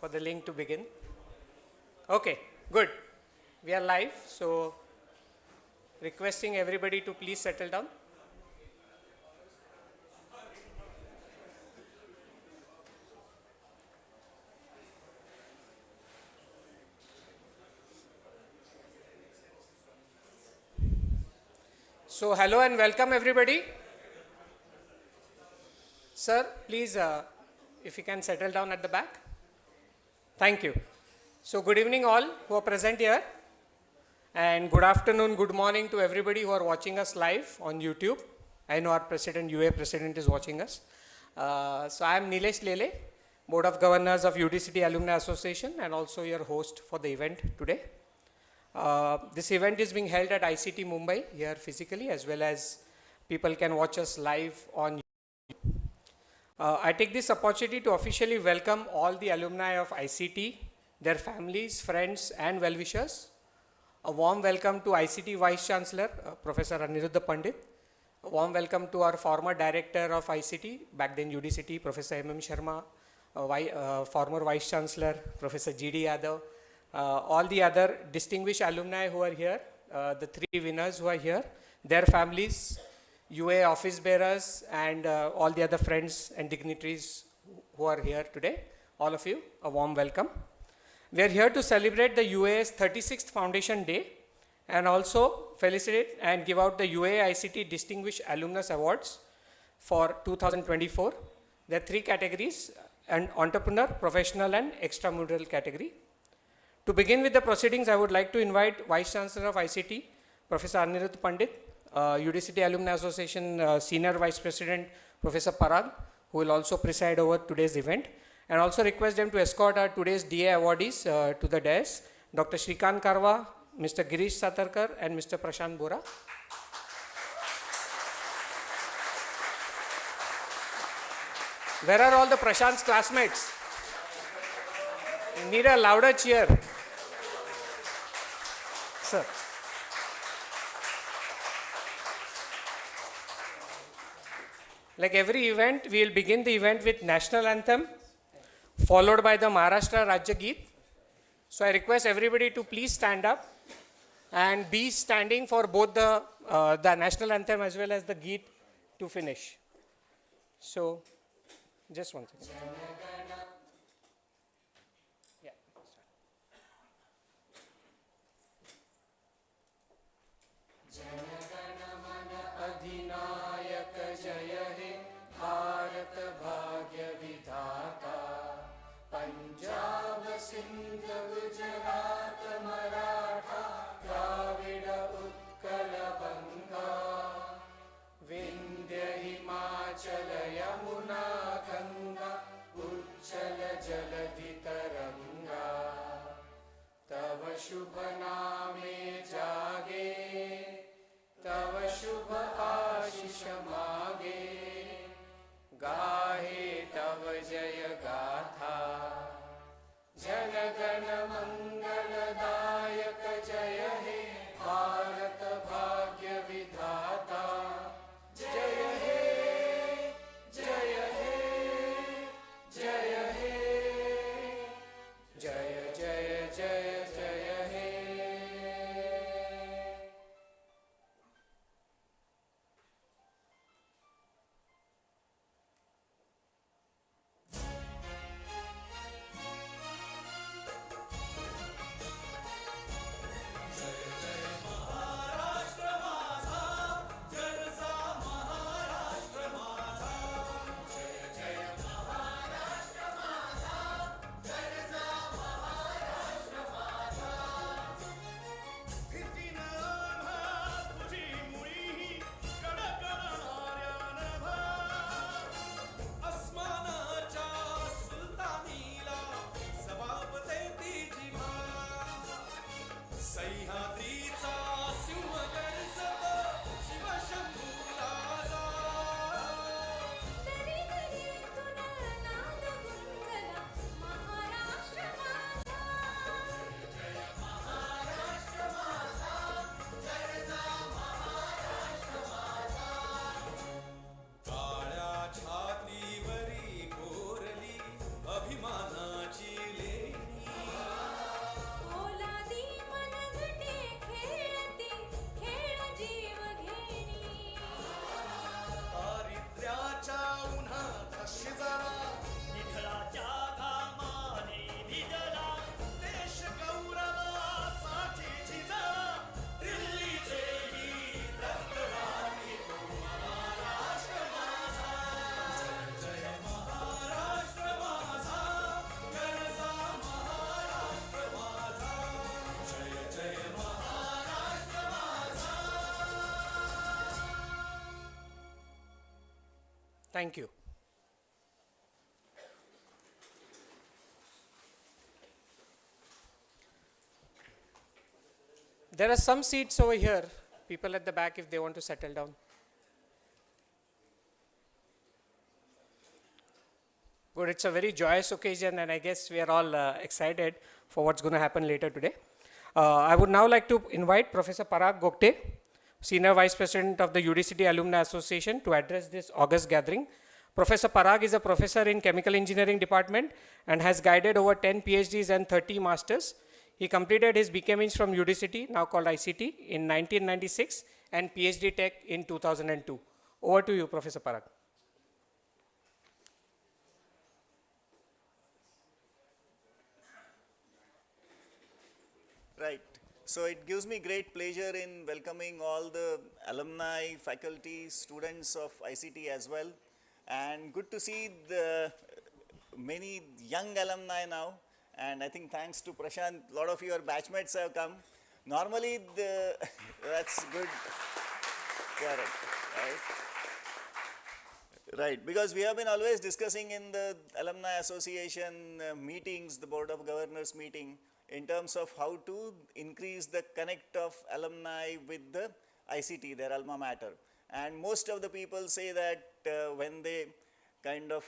for the link to begin. Okay, good. We are live, so requesting everybody to please settle down. So hello and welcome everybody. Sir, please, if you can settle down at the back. Thank you. So good evening all who are present here, and good afternoon, good morning to everybody who are watching us live on YouTube. I know our president, UAA president is watching us. So I am Nilesh Lele, Board of Governors of UDCT Alumni Association and also your host for the event today. This event is being held at ICT Mumbai here physically, as well as people can watch us live on YouTube. I take this opportunity to officially welcome all the alumni of ICT, their families, friends and well-wishers. A warm welcome to ICT Vice Chancellor, Professor Aniruddha Pandit. A warm welcome to our former Director of ICT, back then UDCT, Professor M.M. Sharma, former Vice Chancellor, Professor G.D. Yadav, all the other distinguished alumni who are here, the three winners who are here, their families, UA office bearers, and all the other friends and dignitaries who are here today. All of you, a warm welcome. We are here to celebrate the UA's 36th Foundation Day and also felicitate and give out the UAA ICT Distinguished Alumnus Awards for 2024. There are three categories: an entrepreneur, professional and extramural category. To begin with the proceedings, I would like to invite Vice Chancellor of ICT, Professor Aniruddha Pandit, UDCT Alumni Association Senior Vice President, Professor Parag, who will also preside over today's event, and also request them to escort our today's DA awardees to the dais, Dr. Shrikant Karwa, Mr. Girish Satarkar, and Mr. Prashant Bora. Where are all the Prashant's classmates? Need a louder cheer. Sir. Like every event, we will begin the event with National Anthem, followed by the Maharashtra Rajya Geet. So I request everybody to please stand up and be standing for both the National Anthem as well as the Geet to finish. So, just one second. शुभ नामे जागे तव शुभ आशीष मागे गाहे तव जय गाथा जन गण मंगलदायक जय हे भारत भाग्य विधाता जय हे जय हे जय हे जय जय जय Thank you. There are some seats over here. People at the back, if they want to settle down. Good, it's a very joyous occasion, and I guess we are all excited for what's going to happen later today. I would now like to invite Professor Parag Gokte, Senior Vice President of the UDCT Alumni Association, to address this August gathering. Professor Parag is a professor in Chemical Engineering Department and has guided over 10 PhDs and 30 masters. He completed his BChemIng from UDCT, now called ICT, in 1996 and PhD Tech in 2002. Over to you, Professor Parag. Right. So it gives me great pleasure in welcoming all the alumni, faculty, students of ICT as well. And good to see the many young alumni now. And I think thanks to Prashant, a lot of your batchmates have come. Normally, that's good. Correct. Right, because we have been always discussing in the Alumni Association meetings, the Board of Governors meeting, in terms of how to increase the connect of alumni with the ICT, their alma mater. And most of the people say that when they kind of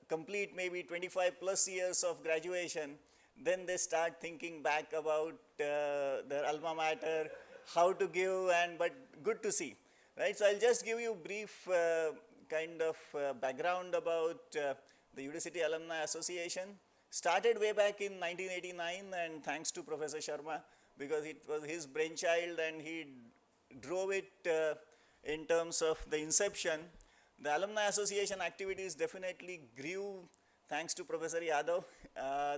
complete maybe 25 plus years of graduation, then they start thinking back about their alma mater, how to give, but good to see. Right, so I'll just give you brief kind of background about the UDCT Alumni Association. Started way back in 1989, and thanks to Professor Sharma, because it was his brainchild and he drove it in terms of the inception. The Alumni Association activities definitely grew thanks to Professor Yadav.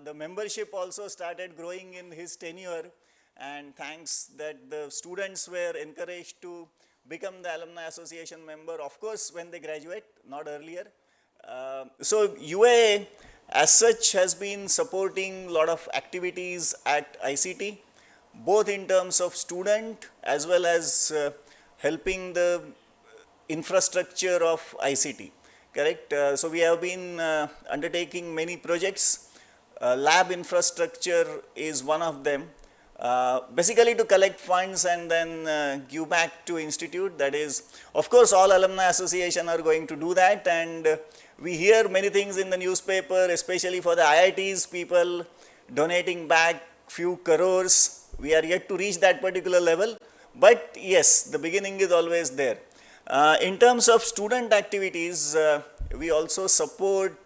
The membership also started growing in his tenure, and thanks that the students were encouraged to become the Alumni Association member, of course, when they graduate, not earlier. So UAA as such has been supporting a lot of activities at ICT, both in terms of student as well as helping the infrastructure of ICT, correct? So we have been undertaking many projects. Lab infrastructure is one of them. Basically to collect funds and then give back to institute. That is, of course, all alumni association are going to do that, and we hear many things in the newspaper, especially for the IITs, people donating back few crores. We are yet to reach that particular level, but yes, the beginning is always there. In terms of student activities, we also support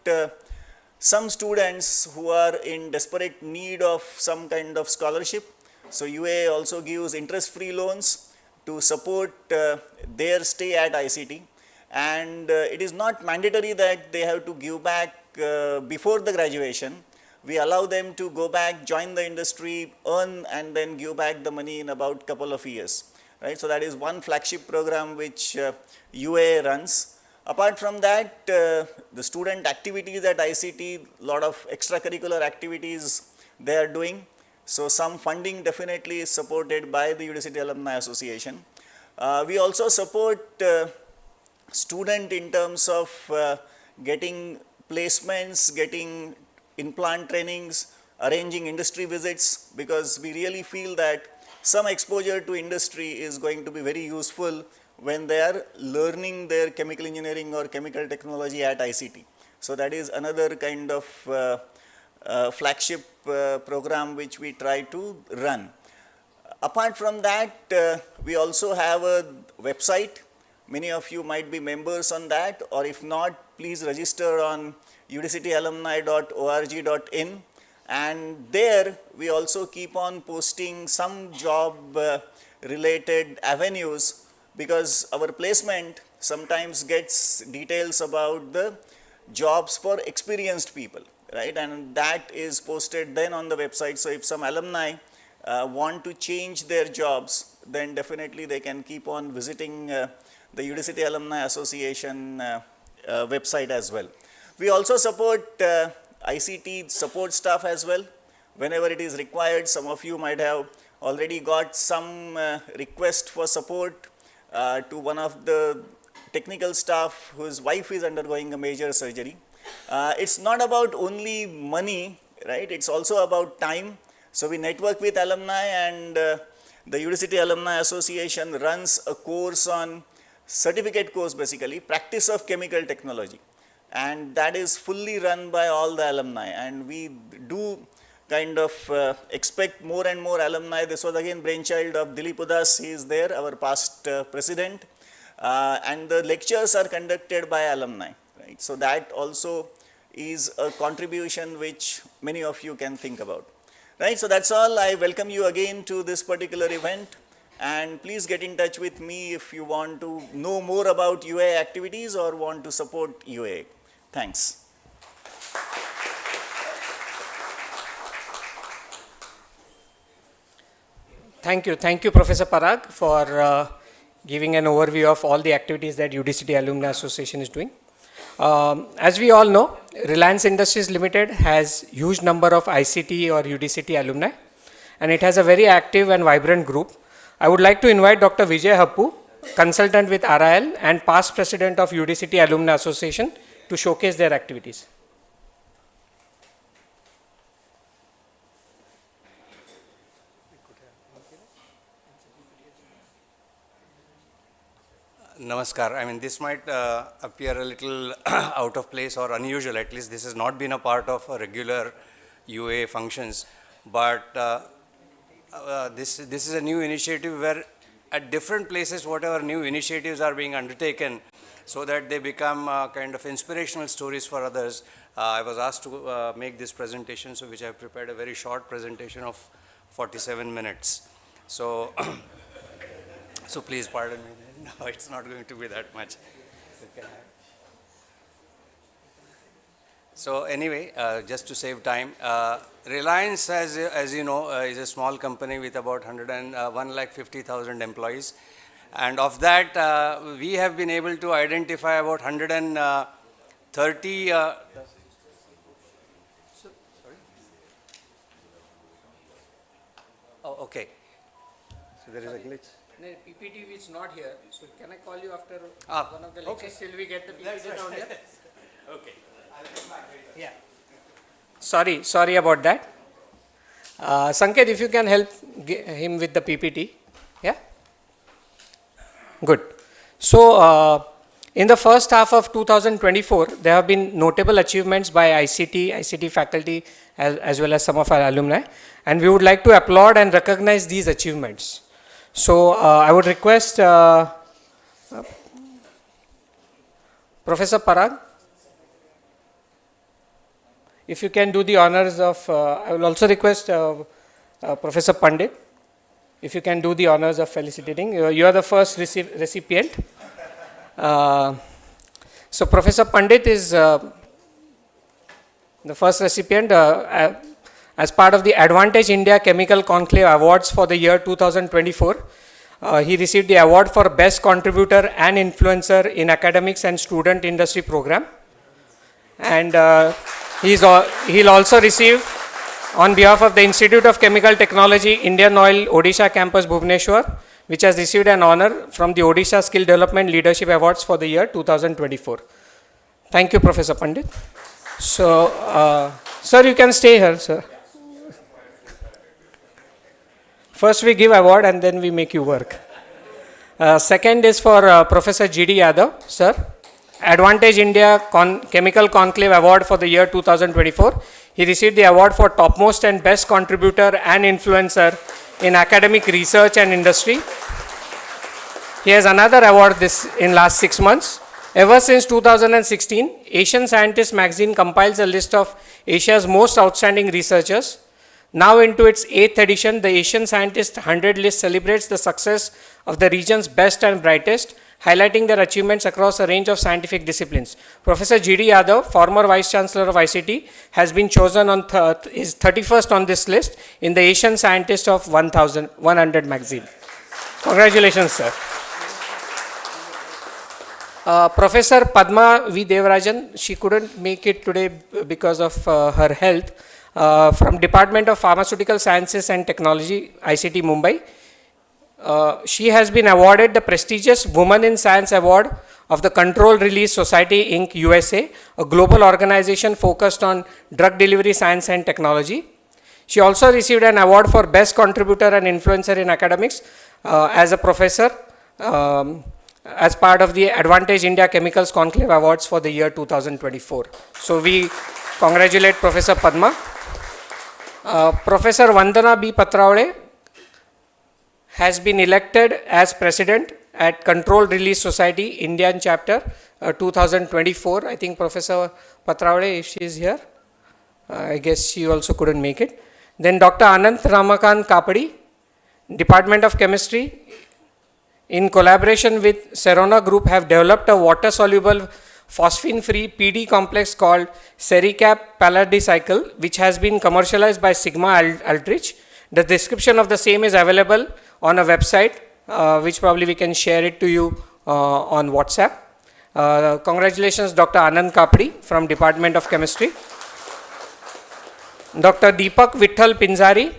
some students who are in desperate need of some kind of scholarship. So UAA also gives interest-free loans to support their stay at ICT, and it is not mandatory that they have to give back before the graduation. We allow them to go back, join the industry, earn, and then give back the money in about couple of years. Right? So that is one flagship program which UAA runs. Apart from that, the student activities at ICT, lot of extracurricular activities they are doing. So some funding definitely is supported by the UDCT Alumni Association. We also support student in terms of getting placements, getting in-plant trainings, arranging industry visits, because we really feel that some exposure to industry is going to be very useful when they are learning their chemical engineering or chemical technology at ICT. So that is another kind of flagship program which we try to run. Apart from that, we also have a website. Many of you might be members on that, or if not, please register on udcityalumni.org.in, and there we also keep on posting some job related avenues, because our placement sometimes gets details about the jobs for experienced people, right? And that is posted then on the website. So if some alumni want to change their jobs, then definitely they can keep on visiting the UDCT Alumni Association website as well. We also support ICT support staff as well. Whenever it is required, some of you might have already got some request for support to one of the technical staff whose wife is undergoing a major surgery. It's not about only money, right? It's also about time. So we network with alumni, and the Udacity Alumni Association runs a course on certificate course, basically, practice of chemical technology. And that is fully run by all the alumni, and we do kind of expect more and more alumni. This was again brainchild of Dilip Udas, he is there, our past president, and the lectures are conducted by alumni, right? So that also is a contribution which many of you can think about, right? So that's all. I welcome you again to this particular event, and please get in touch with me if you want to know more about UAA activities or want to support UAA. Thanks. Thank you, Professor Parag, for giving an overview of all the activities that Udacity Alumni Association is doing. As we all know, Reliance Industries Limited has huge number of ICT or Udacity alumni, and it has a very active and vibrant group. I would like to invite Dr. Vijay Happu, consultant with RIL and past president of Udacity Alumni Association, to showcase their activities. Namaskar. I mean, this might appear a little out of place or unusual. At least this has not been a part of a regular UA functions. But this is a new initiative where at different places, whatever new initiatives are being undertaken, so that they become kind of inspirational stories for others. I was asked to make this presentation, so which I have prepared a very short presentation of 47 minutes. So, so please pardon me. No, it's not going to be that much. So anyway, just to save time, Reliance, as you know, is a small company with about 150,000 employees. And of that, we have been able to identify about 130. Sorry? Oh, okay. So there is a glitch. PPT is not here, so can I call you after one of the lectures till we get the PPT down here? Okay. Yeah. Sorry about that. Sanket, if you can help him with the PPT. Yeah? Good. So, in the first half of 2024, there have been notable achievements by ICT faculty, as well as some of our alumni, and we would like to applaud and recognize these achievements. So, I would request Professor Parag, if you can do the honors of, I will also request Professor Pandit, if you can do the honors of felicitating. You are the first recipient. So, Professor Pandit is the first recipient as part of the Advantage India Chemical Conclave Awards for the year 2024. He received the award for Best Contributor and Influencer in Academics and Student Industry Program. And he'll also receive, on behalf of the Institute of Chemical Technology, Indian Oil, Odisha Campus, Bhubaneswar, which has received an honor from the Odisha Skill Development Leadership Awards for the year 2024. Thank you, Professor Pandit. So, sir, you can stay here, sir. First we give award and then we make you work. Second is for Professor G.D. Yadav, sir. Advantage India Chemical Conclave Award for the year 2024. He received the award for Topmost and Best Contributor and Influencer in Academic Research and Industry. He has another award in last 6 months. Ever since 2016, Asian Scientist magazine compiles a list of Asia's most outstanding researchers. Now into its 8th edition, the Asian Scientist 100 list celebrates the success of the region's best and brightest, highlighting their achievements across a range of scientific disciplines. Professor G.D. Yadav, former Vice Chancellor of ICT, has been chosen on is 31st on this list in the Asian Scientist of 100 magazine. Congratulations, sir. Professor Padma V. Devarajan, she couldn't make it today because of her health. From Department of Pharmaceutical Sciences and Technology, ICT Mumbai. she has been awarded the prestigious Women in Science Award of the Control Release Society Inc. USA, a global organization focused on drug delivery science and technology. She also received an award for Best Contributor and Influencer in Academics as a professor as part of the Advantage India Chemicals Conclave Awards for the year 2024. So we congratulate Professor Padma. Professor Vandana B. Patrawade has been elected as President at Control Release Society Indian Chapter 2024. I think Professor Patrawade, if she is here, I guess she also couldn't make it. Then Dr. Anant Ramakant Kapadi, Department of Chemistry, in collaboration with Serona Group, have developed a water-soluble phosphine-free PD complex called Sericap Palladicycle, which has been commercialized by Sigma Aldrich. The description of the same is available on a website, which probably we can share it to you on WhatsApp. Congratulations, Dr. Anand Kapadi from Department of Chemistry. Dr. Deepak Vitthal Pinzari,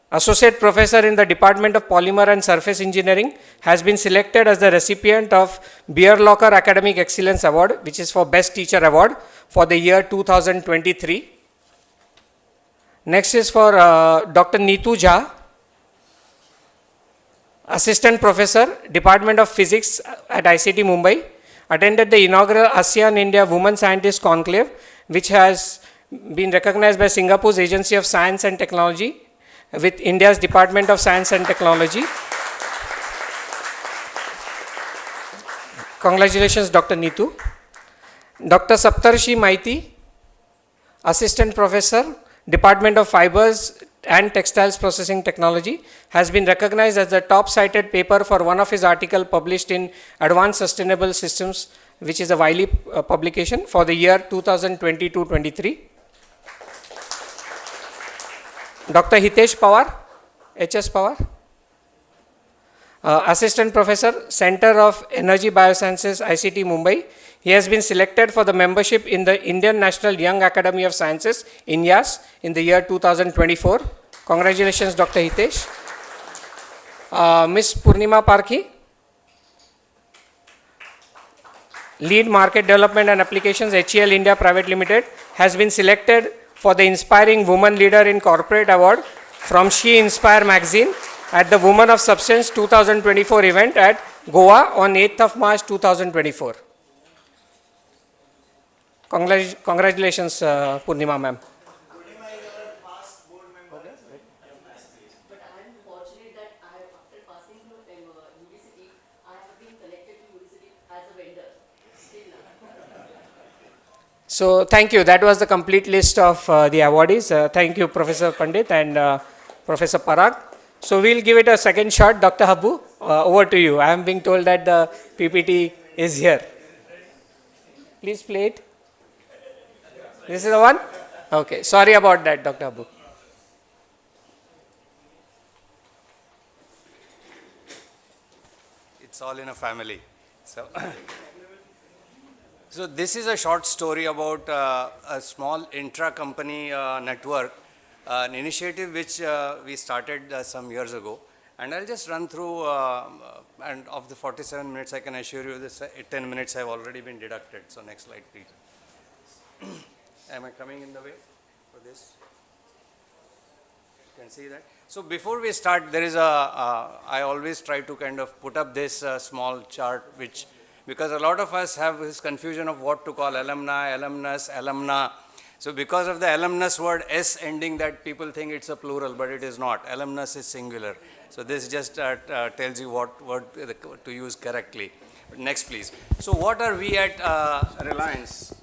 Associate Professor in the Department of Polymer and Surface Engineering, has been selected as the recipient of Beer Locker Academic Excellence Award, which is for Best Teacher Award for the year 2023. Next is for Dr. Neetu Jha, Assistant Professor, Department of Physics at ICT Mumbai, attended the inaugural ASEAN India Women Scientists Conclave, which has been recognized by Singapore's Agency of Science and Technology with India's Department of Science and Technology. Congratulations, Dr. Neetu. Dr. Saptarshi Maiti, Assistant Professor, Department of Fibers and Textiles Processing Technology, has been recognized as the top cited paper for one of his articles published in Advanced Sustainable Systems, which is a Wiley publication for the year 2022-23. Dr. Hitesh Pawar, HS Pawar, Assistant Professor, Center of Energy Biosciences, ICT Mumbai. He has been selected for the membership in the Indian National Young Academy of Sciences, INYAS, in the year 2024. Congratulations, Dr. Hitesh. Ms. Purnima Parkhi, Lead Market Development and Applications, HEL India Private Limited, has been selected for the Inspiring Woman Leader in Corporate Award from She Inspire magazine at the Women of Substance 2024 event at Goa on 8th of March 2024. Congratulations, Purnima ma'am. Purnima is our past board member. But I am fortunate that after passing through university, I have been connected to university as a vendor still now. So thank you. That was the complete list of the awardees. Thank you, Professor Pandit and Professor Parag. So we'll give it a second shot. Dr. Habu, over to you. I am being told that the PPT is here. Please play it. This is the one? Okay. Sorry about that, Dr. Habu. It's all in a family. So, so this is a short story about a small intra-company network, an initiative which we started some years ago. And I'll just run through, and of the 47 minutes, I can assure you this 10 minutes have already been deducted. So next slide, please. Am I coming in the way for this? You can see that. So before we start, there is I always try to kind of put up this small chart, which, because a lot of us have this confusion of what to call alumni, alumnus, alumna. So because of the alumnus word S ending, that people think it's a plural, but it is not. Alumnus is singular. So this just tells you what word to use correctly. Next, please. So what are we at Reliance?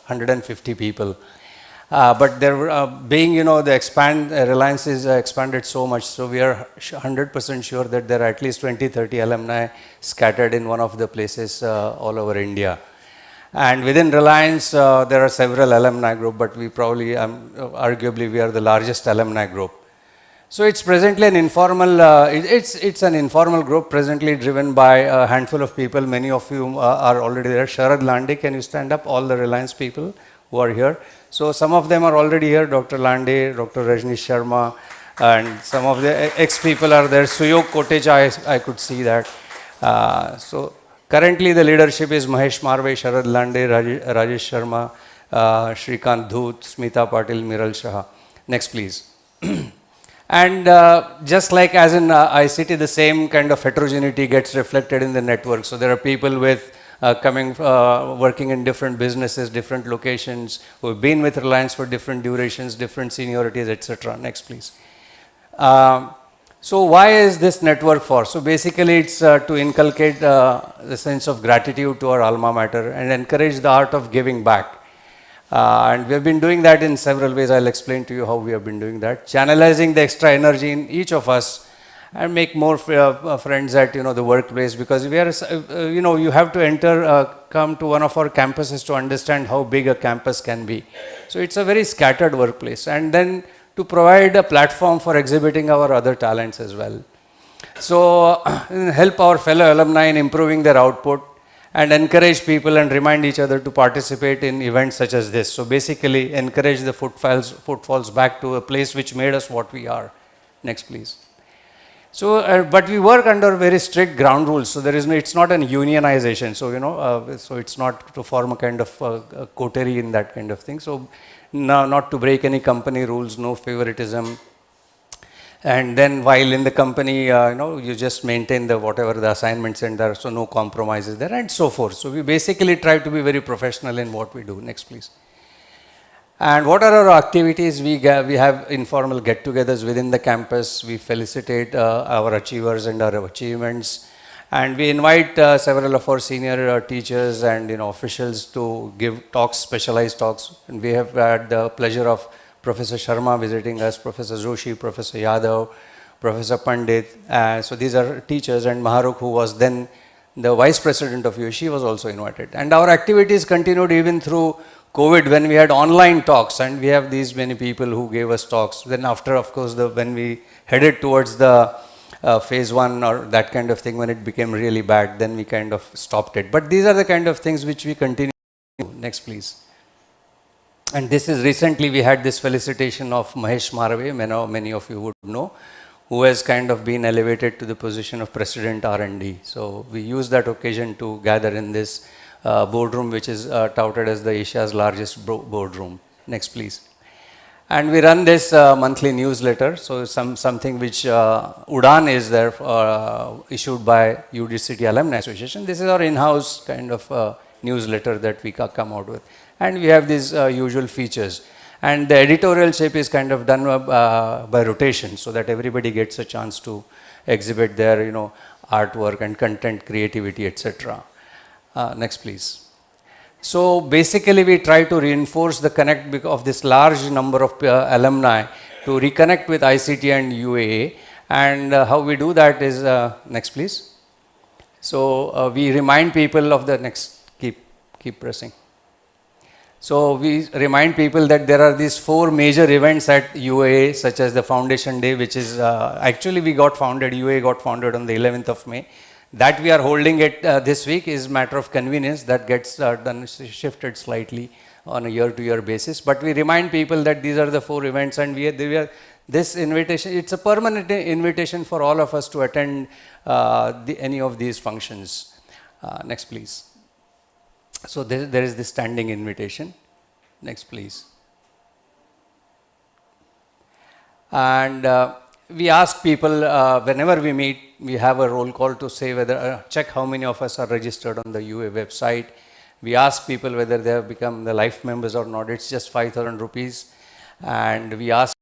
$150 people. But there being, the Reliance is expanded so much, so we are 100% sure that there are at least 20-30 alumni scattered in one of the places all over India. And within Reliance, there are several alumni group, but we probably, arguably, we are the largest alumni group. So it's presently an informal, it's an informal group presently driven by a handful of people. Many of you are already there. Sharad Lande, can you stand up? All the Reliance people who are here. So some of them are already here. Dr. Lande, Dr. Rajnish Sharma, and some of the ex-people are there. Suyog Kotecha, I could see that. So currently the leadership is Mahesh Marve, Sharad Lande, Rajesh Sharma, Shrikant Dhoot, Smita Patil, Miral Shah. Next please. And just like as in ICT, the same kind of heterogeneity gets reflected in the network. So there are people with working in different businesses, different locations, who have been with Reliance for different durations, different seniorities, etc. Next please. So why is this network for? So basically it's to inculcate the sense of gratitude to our alma mater and encourage the art of giving back. And we have been doing that in several ways. I'll explain to you how we have been doing that. Channelizing the extra energy in each of us and make more friends at the workplace, because we are you have to enter come to one of our campuses to understand how big a campus can be. So it's a very scattered workplace, and then to provide a platform for exhibiting our other talents as well. So help our fellow alumni in improving their output and encourage people and remind each other to participate in events such as this. So basically encourage the footfalls back to a place which made us what we are. Next please. So, but we work under very strict ground rules. So there is no, it's not an unionization. So, so it's not to form a kind of a coterie in that kind of thing. So no, not to break any company rules, no favoritism. And then while in the company, you just maintain the whatever the assignments and there, so no compromises there and so forth. So we basically try to be very professional in what we do. Next please. And what are our activities? We have informal get-togethers within the campus. We felicitate our achievers and our achievements. And we invite several of our senior teachers and officials to give talks, specialized talks. And we have had the pleasure of Professor Sharma visiting us, Professor Joshi, Professor Yadav, Professor Pandit. So these are teachers, and Maharukh, who was then the vice president of UAA, she was also invited. And our activities continued even through COVID, when we had online talks, and we have these many people who gave us talks. Then after, of course, when we headed towards the phase 1 or that kind of thing, when it became really bad, then we kind of stopped it. But these are the kind of things which we continue. Next please. And this is recently we had this felicitation of Mahesh Marve, many of you would know, who has kind of been elevated to the position of President R&D. So we use that occasion to gather in this boardroom, which is touted as the Asia's largest boardroom. Next please. And we run this monthly newsletter. So something which Udan is there issued by UDCT Alumni Association. This is our in-house kind of newsletter that we come out with. And we have these usual features. And the editorial shape is kind of done by rotation, so that everybody gets a chance to exhibit their artwork and content, creativity, etc. Next please. So basically we try to reinforce the connect of this large number of alumni to reconnect with ICT and UAA. And how we do that is, next please. So we remind people of the next, keep pressing. So we remind people that there are these 4 major events at UAA, such as the Foundation Day, which is actually we got founded, UAA got founded on the 11th of May. That we are holding it this week is matter of convenience, that gets shifted slightly on a year-to-year basis. But we remind people that these are the 4 events, and this invitation, it's a permanent invitation for all of us to attend any of these functions. Next please. So there is this standing invitation. Next please. And we ask people whenever we meet, we have a roll call to say whether, check how many of us are registered on the UAA website. We ask people whether they have become the life members or not. It's just 5,000 rupees. And we ask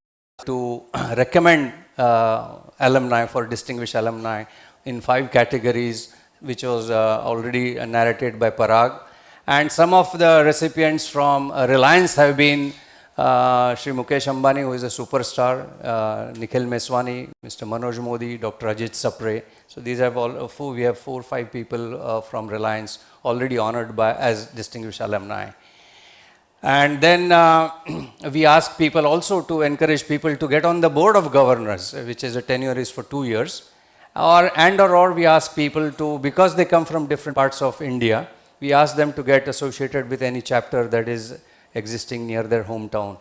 to recommend alumni for distinguished alumni in 5 categories, which was already narrated by Parag. And some of the recipients from Reliance have been Shri Mukesh Ambani, who is a superstar, Nikhil Meswani, Mr. Manoj Modi, Dr. Ajit Sapre. So these are all, we have 4 or 5 people from Reliance already honored as distinguished alumni. And then we ask people also to encourage people to get on the board of governors, which is a tenure is for 2 years. Or we ask people to, because they come from different parts of India, we ask them to get associated with any chapter that is existing near their hometown.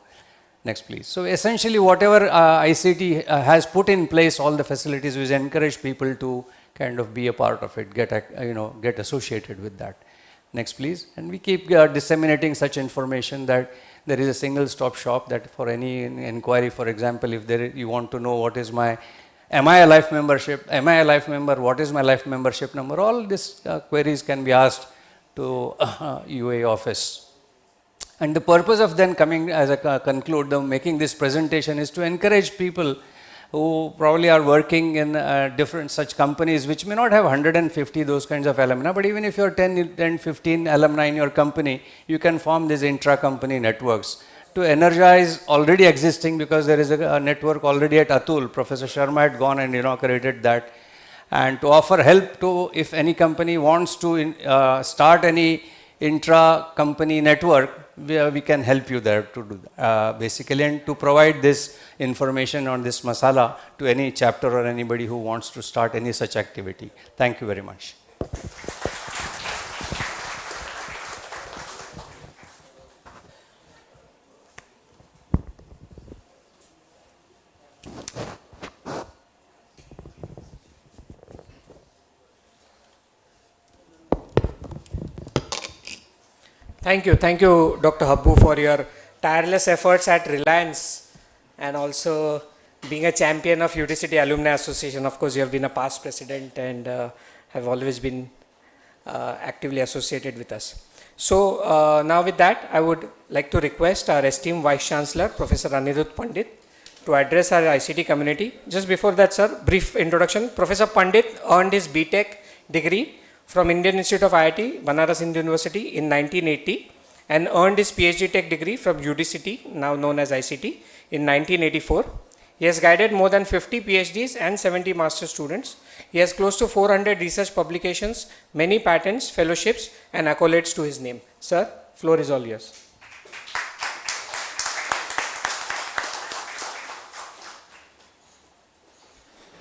Next, please. So essentially, whatever ICT has put in place, all the facilities, we encourage people to kind of be a part of it, get associated with that. Next, please. And we keep disseminating such information that there is a single stop shop that for any inquiry, for example, if you want to know what is am I a life membership, am I a life member, what is my life membership number, all these queries can be asked to UAA office. And the purpose of then coming, as I conclude, making this presentation is to encourage people who probably are working in different such companies which may not have 150 those kinds of alumni, but even if you're 10, 15 alumni in your company, you can form these intra-company networks to energize already existing, because there is a network already at Atul. Professor Sharma had gone and inaugurated that. And to offer help to, if any company wants to start any intra-company network, we can help you there to do basically, and to provide this information on this masala to any chapter or anybody who wants to start any such activity. Thank you very much. Thank you, Dr. Habbu, for your tireless efforts at Reliance and also being a champion of UTCity Alumni Association. Of course, you have been a past president and have always been actively associated with us. So now with that, I would like to request our esteemed Vice Chancellor, Professor Anirudh Pandit, to address our ICT community. Just before that, sir, brief introduction. Professor Pandit earned his BTech degree from Indian Institute of IIT, Banaras Hindu University in 1980 and earned his PhD Tech degree from UDCT, now known as ICT, in 1984. He has guided more than 50 PhDs and 70 master students. He has close to 400 research publications, many patents, fellowships and accolades to his name. Sir, floor is all yours.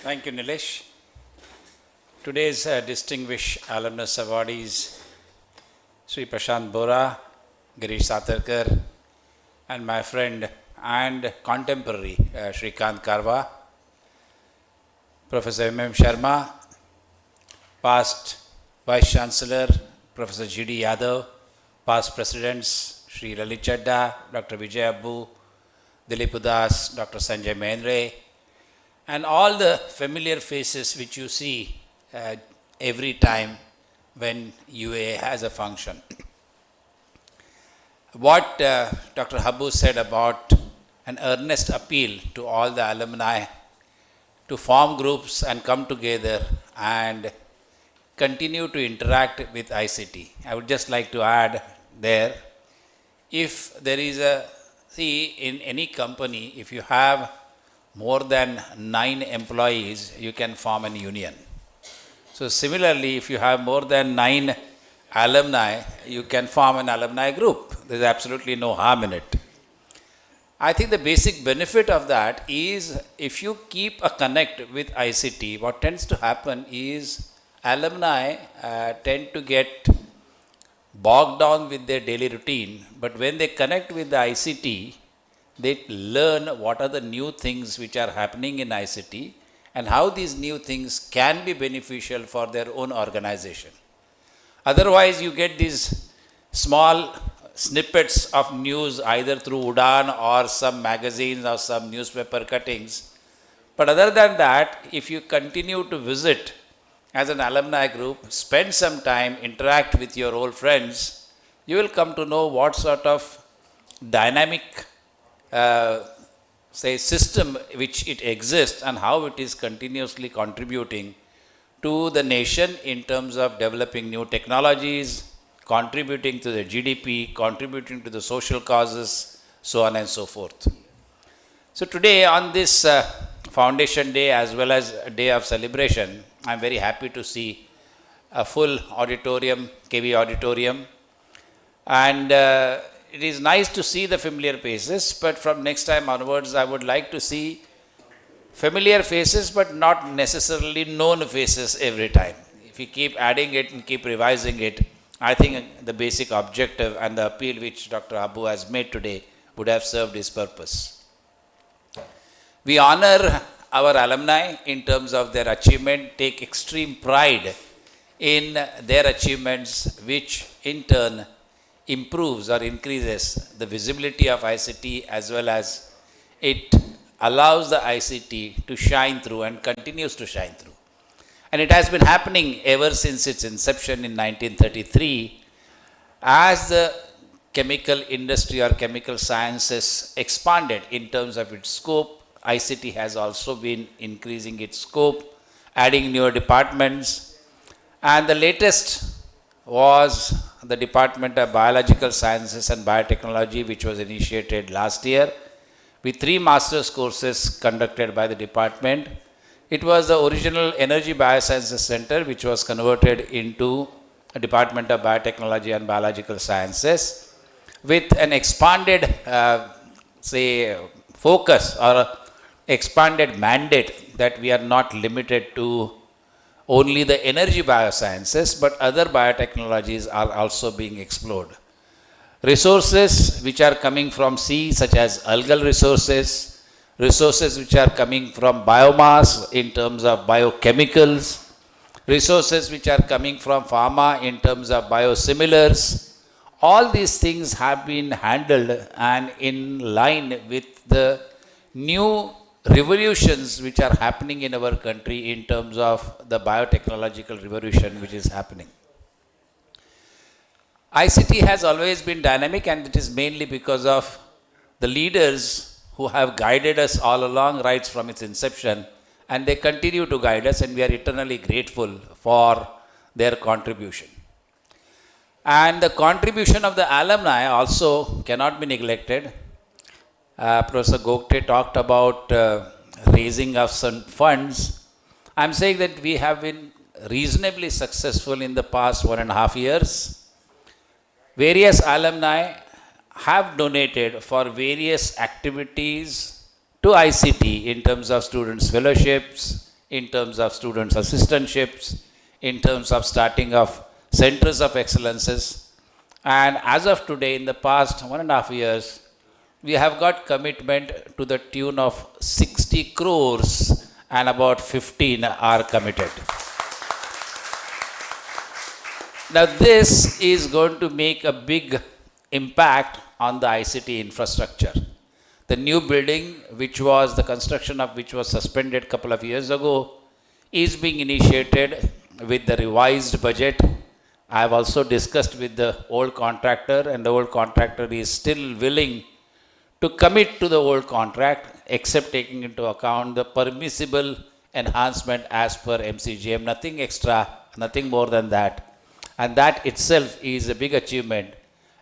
Thank you, Nilesh. Today's distinguished alumnus awardees, Sri Prashant Bora, Girish Satarkar, and my friend and contemporary Shrikant Karwa, Professor M.M. Sharma, past Vice Chancellor Professor G.D. Yadav, past presidents Sri Lalit Chadda, Dr. Vijay Abbu, Dilip Udas, Dr. Sanjay Mehendre, and all the familiar faces which you see every time when UAA has a function. What Dr. Habbu said about an earnest appeal to all the alumni to form groups and come together and continue to interact with ICT. I would just like to add there, if there is in any company, if you have more than 9 employees, you can form an union. So similarly, if you have more than 9 alumni, you can form an alumni group. There's absolutely no harm in it. I think the basic benefit of that is if you keep a connect with ICT, what tends to happen is alumni tend to get bogged down with their daily routine, but when they connect with the ICT, they learn what are the new things which are happening in ICT and how these new things can be beneficial for their own organization. Otherwise, you get these small snippets of news either through Udan or some magazines or some newspaper cuttings. But other than that, if you continue to visit as an alumni group, spend some time, interact with your old friends, you will come to know what sort of dynamic system which it exists and how it is continuously contributing to the nation in terms of developing new technologies, contributing to the GDP, contributing to the social causes, so on and so forth. So today on this Foundation Day as well as a day of celebration, I am very happy to see a full auditorium, KV auditorium, and it is nice to see the familiar faces, but from next time onwards I would like to see familiar faces but not necessarily known faces every time. If we keep adding it and keep revising it, I think the basic objective and the appeal which Dr. Habu has made today would have served his purpose. We honor our alumni in terms of their achievement, take extreme pride in their achievements, which in turn improves or increases the visibility of ICT as well as it allows the ICT to shine through and continues to shine through. And it has been happening ever since its inception in 1933. As the chemical industry or chemical sciences expanded in terms of its scope, ICT has also been increasing its scope, adding newer departments. And the latest was the Department of Biological Sciences and Biotechnology, which was initiated last year with 3 master's courses conducted by the department. It was the original Energy Biosciences Center, which was converted into a Department of Biotechnology and Biological Sciences with an expanded, focus or expanded mandate that we are not limited to only the energy biosciences, but other biotechnologies are also being explored. Resources which are coming from sea, such as algal resources, resources which are coming from biomass in terms of biochemicals, resources which are coming from pharma in terms of biosimilars, all these things have been handled and in line with the new revolutions which are happening in our country in terms of the biotechnological revolution which is happening. ICT has always been dynamic, and it is mainly because of the leaders who have guided us all along right from its inception, and they continue to guide us, and we are eternally grateful for their contribution. And the contribution of the alumni also cannot be neglected. Professor Gokte talked about raising of some funds. I'm saying that we have been reasonably successful in the past 1.5 years. Various alumni have donated for various activities to ICT in terms of students' fellowships, in terms of students' assistantships, in terms of starting of centers of excellences. And as of today, in the past 1.5 years, we have got commitment to the tune of 60 crores and about 15 are committed. Now this is going to make a big impact on the ICT infrastructure. The new building, which was the construction of which was suspended a couple of years ago, is being initiated with the revised budget. I have also discussed with the old contractor, and the old contractor is still willing to commit to the old contract, except taking into account the permissible enhancement as per MCGM, nothing extra, nothing more than that. And that itself is a big achievement.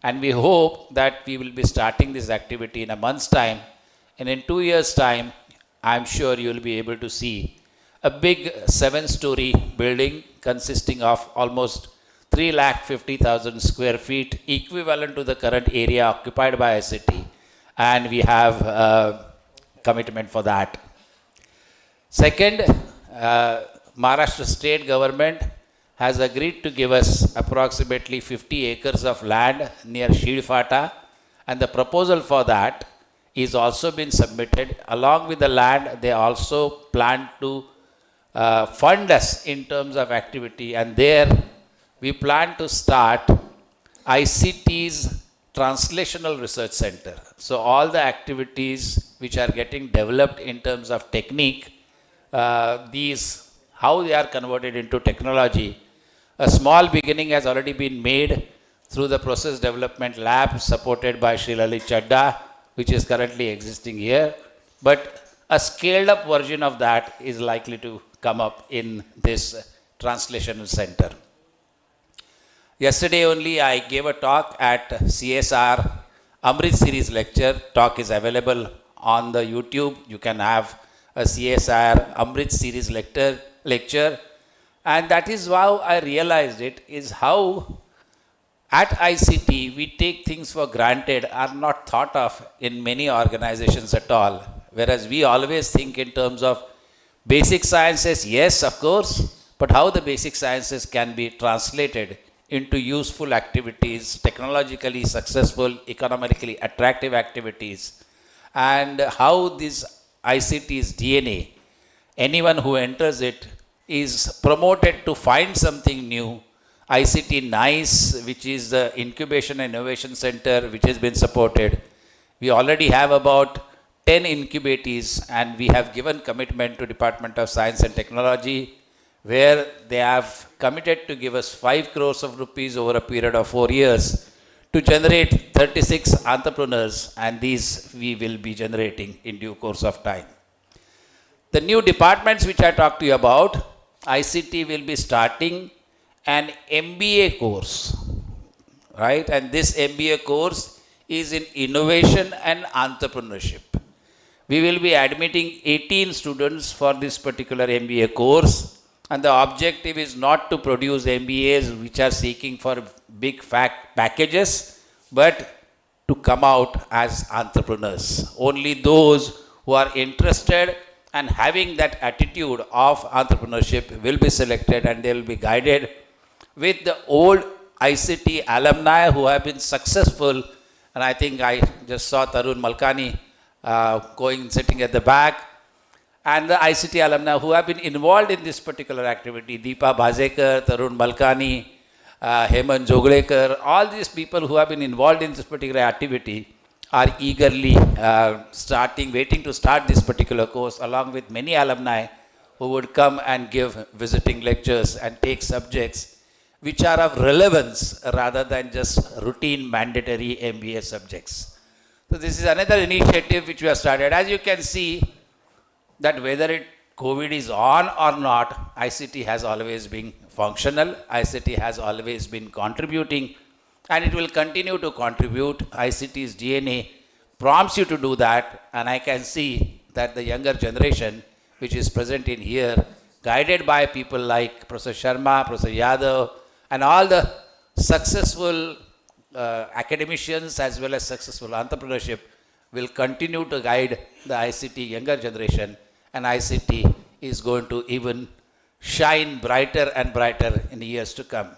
And we hope that we will be starting this activity in a month's time. And in 2 years' time, I'm sure you will be able to see a big 7-story building consisting of almost 350,000 square feet, equivalent to the current area occupied by ICT. And we have commitment for that. Second, Maharashtra state government has agreed to give us approximately 50 acres of land near Shidfata, and the proposal for that is also been submitted. Along with the land, they also plan to fund us in terms of activity, and there we plan to start ICT's Translational Research Center. So all the activities which are getting developed in terms of technique, these, how they are converted into technology, a small beginning has already been made through the process development lab supported by Sri Lalit Chadda, which is currently existing here. But a scaled up version of that is likely to come up in this translational center. Yesterday only I gave a talk at CSR Amrit series lecture. Talk is available on the YouTube. You can have a CSR Amrit series lecture. And that is how I realized it, is how at ICT we take things for granted, are not thought of in many organizations at all. Whereas we always think in terms of basic sciences, yes, of course, but how the basic sciences can be translated into useful activities, technologically successful, economically attractive activities, and how this ICT's DNA, anyone who enters it is promoted to find something new. ICT NICE, which is the Incubation and Innovation Center, which has been supported. We already have about 10 incubatees, and we have given commitment to Department of Science and Technology, where they have committed to give us 5 crores of rupees over a period of 4 years to generate 36 entrepreneurs, and these we will be generating in due course of time. The new departments which I talked to you about, ICT will be starting an MBA course, right? And this MBA course is in innovation and entrepreneurship. We will be admitting 18 students for this particular MBA course, and the objective is not to produce MBAs which are seeking for big packages, but to come out as entrepreneurs. Only those who are interested and having that attitude of entrepreneurship will be selected, and they will be guided with the old ICT alumni who have been successful. And I think I just saw Tarun Malkani sitting at the back, and the ICT alumni who have been involved in this particular activity, Deepa Bhazekar, Tarun Malkani, Hemant Joglekar, all these people who have been involved in this particular activity are eagerly waiting to start this particular course, along with many alumni who would come and give visiting lectures and take subjects which are of relevance rather than just routine mandatory MBA subjects. So this is another initiative which we have started. As you can see, that whether COVID is on or not, ICT has always been functional, ICT has always been contributing, and it will continue to contribute. ICT's DNA prompts you to do that, and I can see that the younger generation which is present in here, guided by people like Professor Sharma, Professor Yadav, and all the successful academicians as well as successful entrepreneurship, will continue to guide the ICT younger generation, and ICT is going to even shine brighter and brighter in the years to come.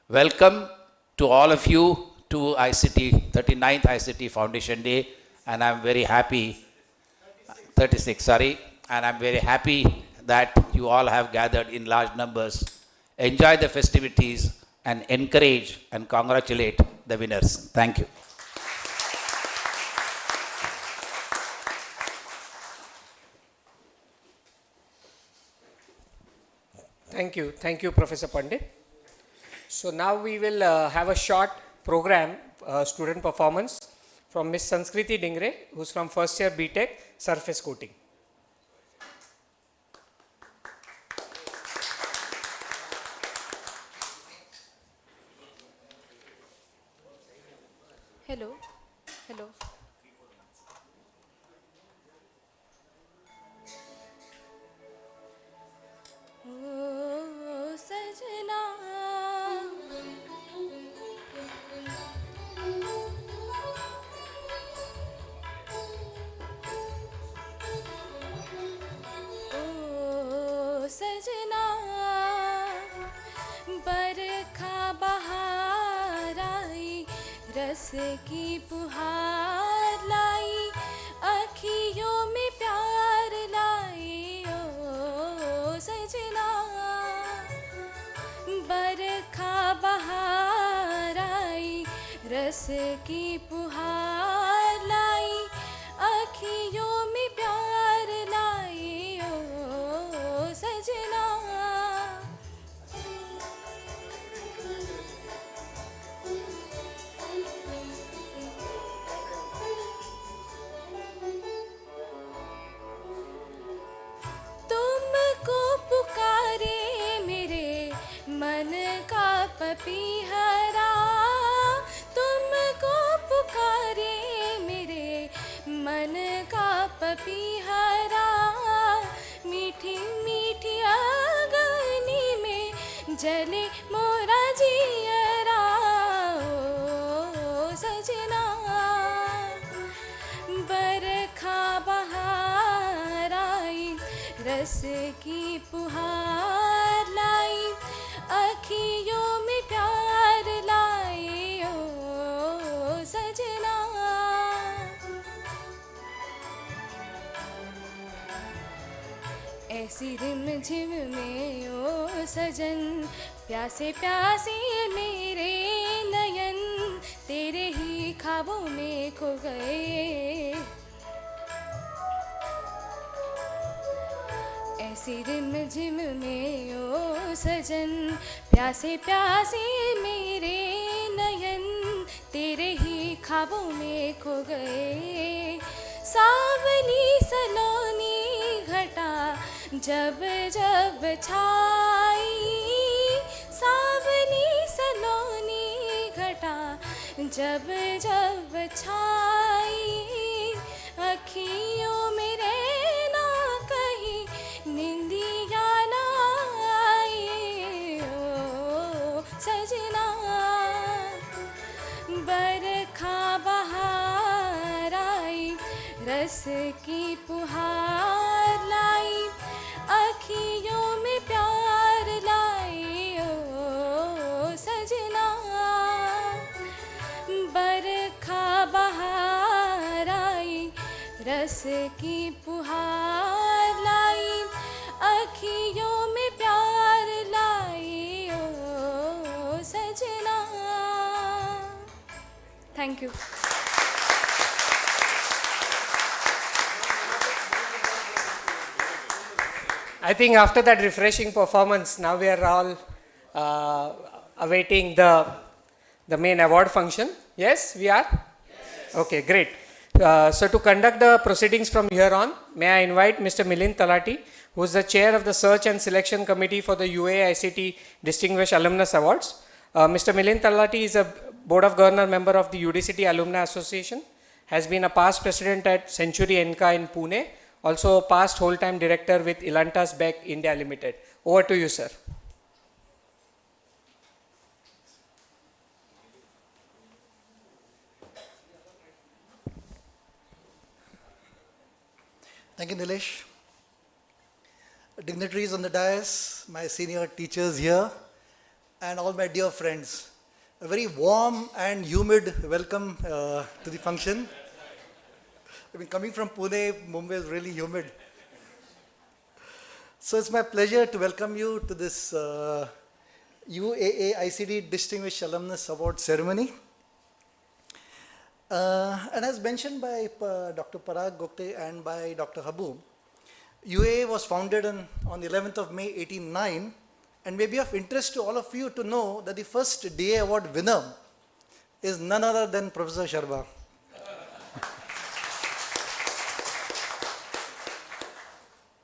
Welcome to all of you to ICT, 39th ICT Foundation Day, and I'm very happy, 36, sorry, and I'm very happy that you all have gathered in large numbers. Enjoy the festivities and encourage and congratulate the winners. Thank you. Thank you, Professor Pandit. So now we will have a short program, student performance from Miss Sanskriti Dingre, who's from first year BTech Surface Coating. Hello. Hello. Oh, Sajna. Oh, Sajna. बरखा बहार आई, रस की पुहार लाई, अखियों में प्यार लाई, ओ सजना। बरखा बहार आई, रस की पुहार लाई, अखियों में प्यार लाई, ओ सजना। मन का पपीहरा, तुमको पुकारे पपिहरा मीठी मीठी अगनी में जले मोरा जियरा ओ सजना बरखा बहार आई रस की पुहार लाई अखियों में प्यार लाई ओ सजना ऐसी रिम झिम में ओ सजन प्यासे प्यासे मेरे नयन तेरे ही ख्वाबों में खो गए ऐसी रिम झिम में ओ सजन प्यासे प्यासे मेरे नयन तेरे ही ख्वाबों में खो गए सावली सलोनी घटा जब जब छाई सावली सलोनी घटा जब जब छाई अखियों में रहना कहीं निंदिया ना आए ओ सजना बरखा बहार आई रस की पुहार लाई अखियों में प्यार लाई ओ सजना बरखा बहार आई रस की पुहार लाई अखियों में प्यार लाई ओ सजना thank you I think after that refreshing performance, now we are all awaiting the main award function. Yes, we are? Yes. Okay, great. So to conduct the proceedings from here on, may I invite Mr. Milind Talati, who is the chair of the Search and Selection Committee for the UAA ICT Distinguished Alumnus Awards. Mr. Milind Talati is a Board of Governor member of the UDCT Alumni Association, has been a past president at Century Enka in Pune, also past whole-time director with Ilantas Beck India Limited. Over to you, sir. Thank you, Nilesh. Dignitaries on the dais, my senior teachers here, and all my dear friends. A very warm and humid welcome to the function. I mean, coming from Pune, Mumbai is really humid. So it's my pleasure to welcome you to this UAA ICT Distinguished Alumnus Award ceremony. And as mentioned by Dr. Parag Gupte and by Dr. Habu, UAA was founded on 11th of May 1809, and may be of interest to all of you to know that the first DA award winner is none other than Professor Sharma.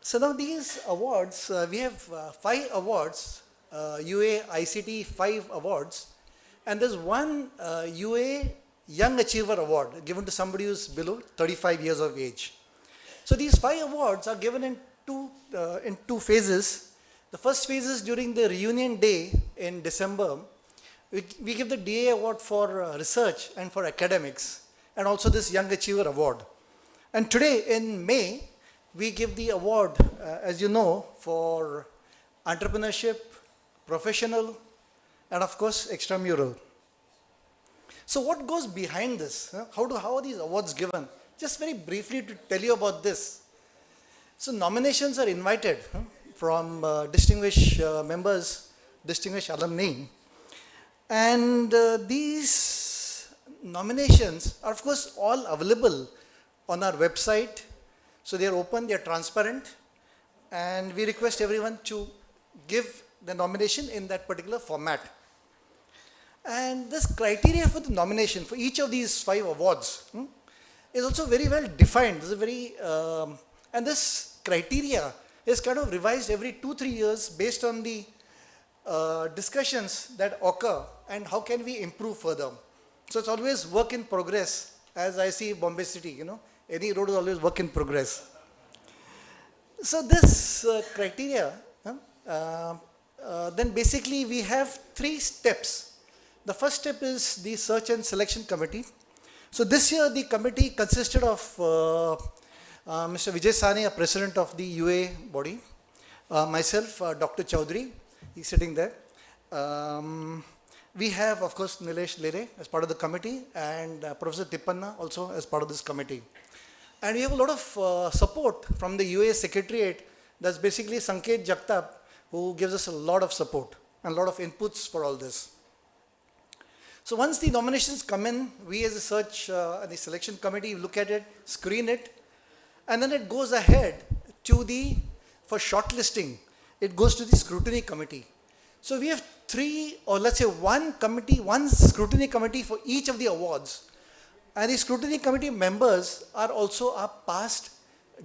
So now these awards, we have 5 awards, UA ICT 5 awards, and there's one UA Young Achiever Award given to somebody who's below 35 years of age. So these 5 awards are given in two phases. The first phase is during the reunion day in December. We give the DA award for research and for academics, and also this Young Achiever Award. And today in May, we give the award, as you know, for entrepreneurship, professional, and of course, extramural. So what goes behind this? How are these awards given? Just very briefly to tell you about this. So nominations are invited from distinguished members, distinguished alumni. And these nominations are of course all available on our website. So they are open, they are transparent, and we request everyone to give the nomination in that particular format. And this criteria for the nomination for each of these 5 awards is also very well defined. This is very, and this criteria is kind of revised every 2-3 years based on the discussions that occur and how can we improve further. So it's always work in progress, as I see Bombay City, Any road is always work in progress. So this criteria, then basically we have 3 steps. The first step is the search and selection committee. So this year the committee consisted of Mr. Vijay Sane, a president of the UA body, myself, Dr. Chaudhary, he's sitting there. We have, of course, Nilesh Lere as part of the committee, and Professor Tippanna also as part of this committee. And we have a lot of support from the UA Secretariat. That's basically Sanket Jagtap, who gives us a lot of support and a lot of inputs for all this. So once the nominations come in, we as a search and the selection committee look at it, screen it, and then it goes ahead to for shortlisting, it goes to the scrutiny committee. So we have 3, or let's say one scrutiny committee for each of the awards. And the scrutiny committee members are also our past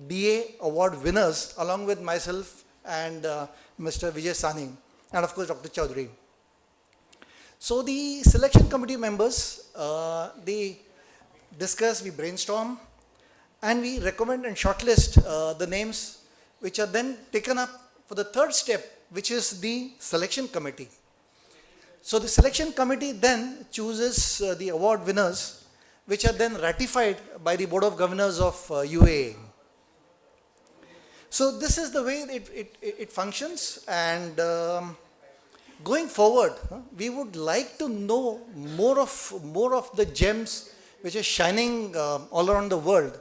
DA award winners, along with myself and Mr. Vijay Sane, and of course Dr. Chaudhary. So the selection committee members, they discuss, we brainstorm, and we recommend and shortlist the names, which are then taken up for the 3rd step, which is the selection committee. So the selection committee then chooses the award winners, which are then ratified by the Board of Governors of UAA. So this is the way it functions, and going forward, we would like to know more of the gems which are shining all around the world.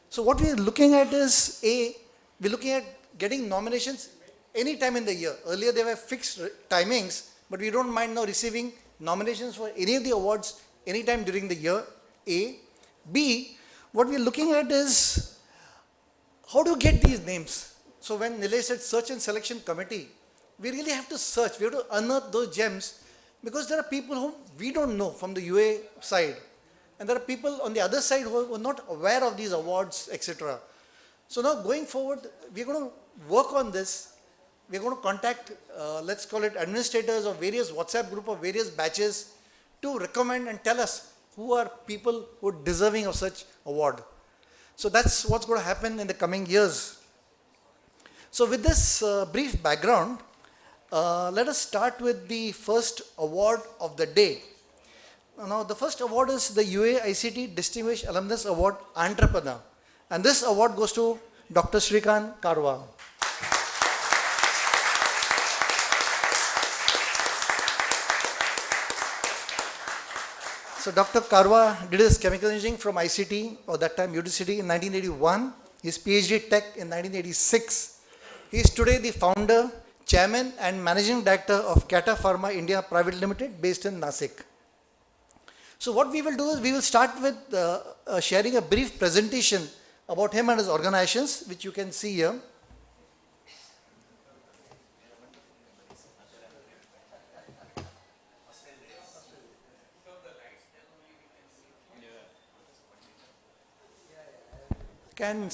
So what we are looking at is, we're looking at getting nominations any time in the year. Earlier there were fixed timings, but we don't mind now receiving nominations for any of the awards anytime during the year, A. B, what we're looking at is how to get these names. So when Nilesh said search and selection committee, we really have to search, we have to unearth those gems, because there are people whom we don't know from the UA side. And there are people on the other side who are not aware of these awards, etc. So now going forward, we're going to work on this. We're going to contact, let's call it administrators of various WhatsApp group of various batches to recommend and tell us who are people who are deserving of such award. So that's what's going to happen in the coming years. So with this brief background, let us start with the first award of the day. Now the first award is the UA ICT Distinguished Alumnus Award Entrepreneur. And this award goes to Dr. Shrikant Karwa. So Dr. Karwa did his chemical engineering from ICT, or that time UDCT, in 1981. His PhD Tech in 1986. He is today the founder, chairman and managing director of Kata Pharma India Private Limited, based in Nasik. So what we will do is we will start with sharing a brief presentation about him and his organizations, which you can see here. Can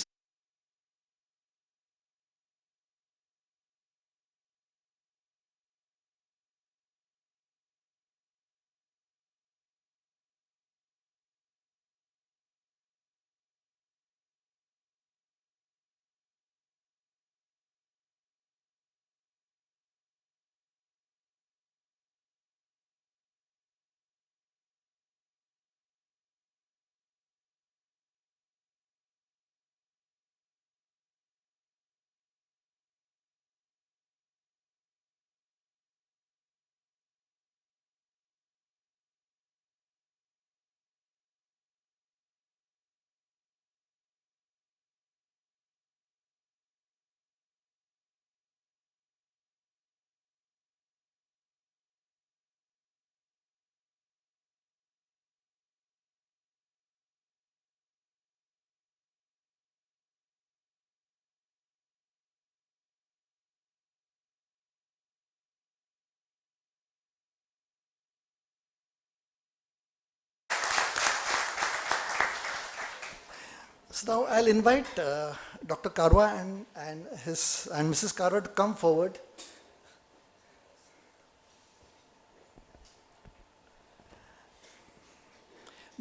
So now I'll invite Dr. Karwa and Mrs. Karwa to come forward.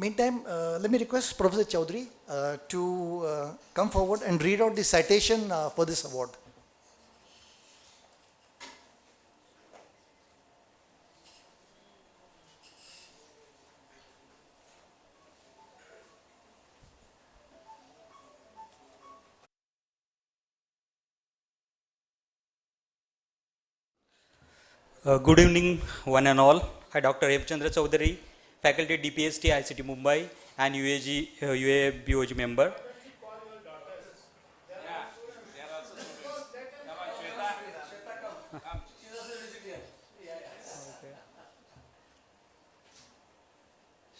Meantime, let me request Professor Chaudhary to come forward and read out the citation for this award. Good evening, one and all. I, Dr. Chandra Chaudhary, faculty DPST ICT Mumbai and UAA BOG member.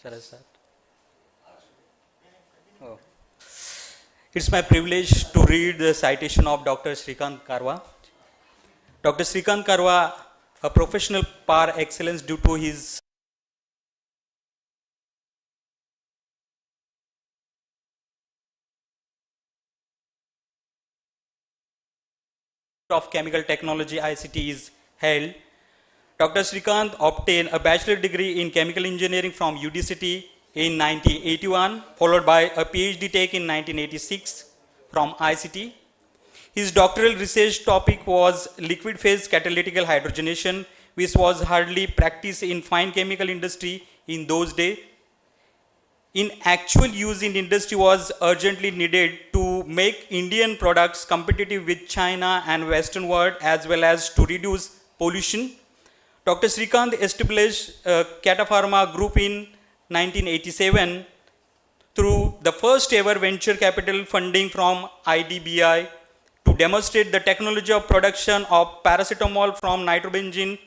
Shall I start? Oh. It's my privilege to read the citation of Dr. Shrikant Karwa. Dr. Shrikant Karwa, a professional par excellence due to his of chemical technology ICT is held. Dr. Shrikant obtained a bachelor degree in chemical engineering from UDCT in 1981, followed by a PhD take in 1986 from ICT. His doctoral research topic was liquid phase catalytical hydrogenation, which was hardly practiced in fine chemical industry in those days. In actual use in industry was urgently needed to make Indian products competitive with China and Western world, as well as to reduce pollution. Dr. Shrikant established Kata Pharma Group in 1987 through the first ever venture capital funding from IDBI to demonstrate the technology of production of paracetamol from nitrobenzene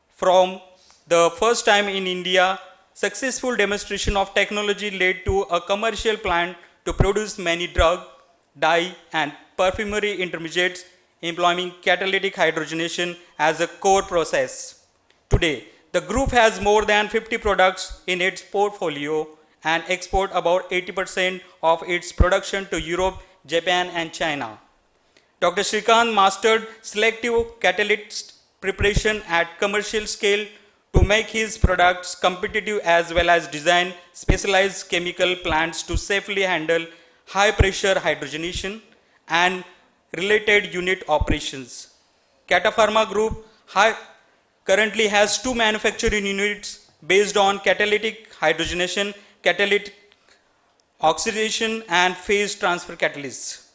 from the first time in India. Successful demonstration of technology led to a commercial plant to produce many drug, dye and perfumery intermediates employing catalytic hydrogenation as a core process. Today, the group has more than 50 products in its portfolio and export about 80% of its production to Europe, Japan and China. Dr. Shrikant mastered selective catalyst preparation at commercial scale to make his products competitive, as well as design specialized chemical plants to safely handle high pressure hydrogenation and related unit operations. Kata Pharma Group currently has 2 manufacturing units based on catalytic hydrogenation, catalytic oxidation and phase transfer catalysts.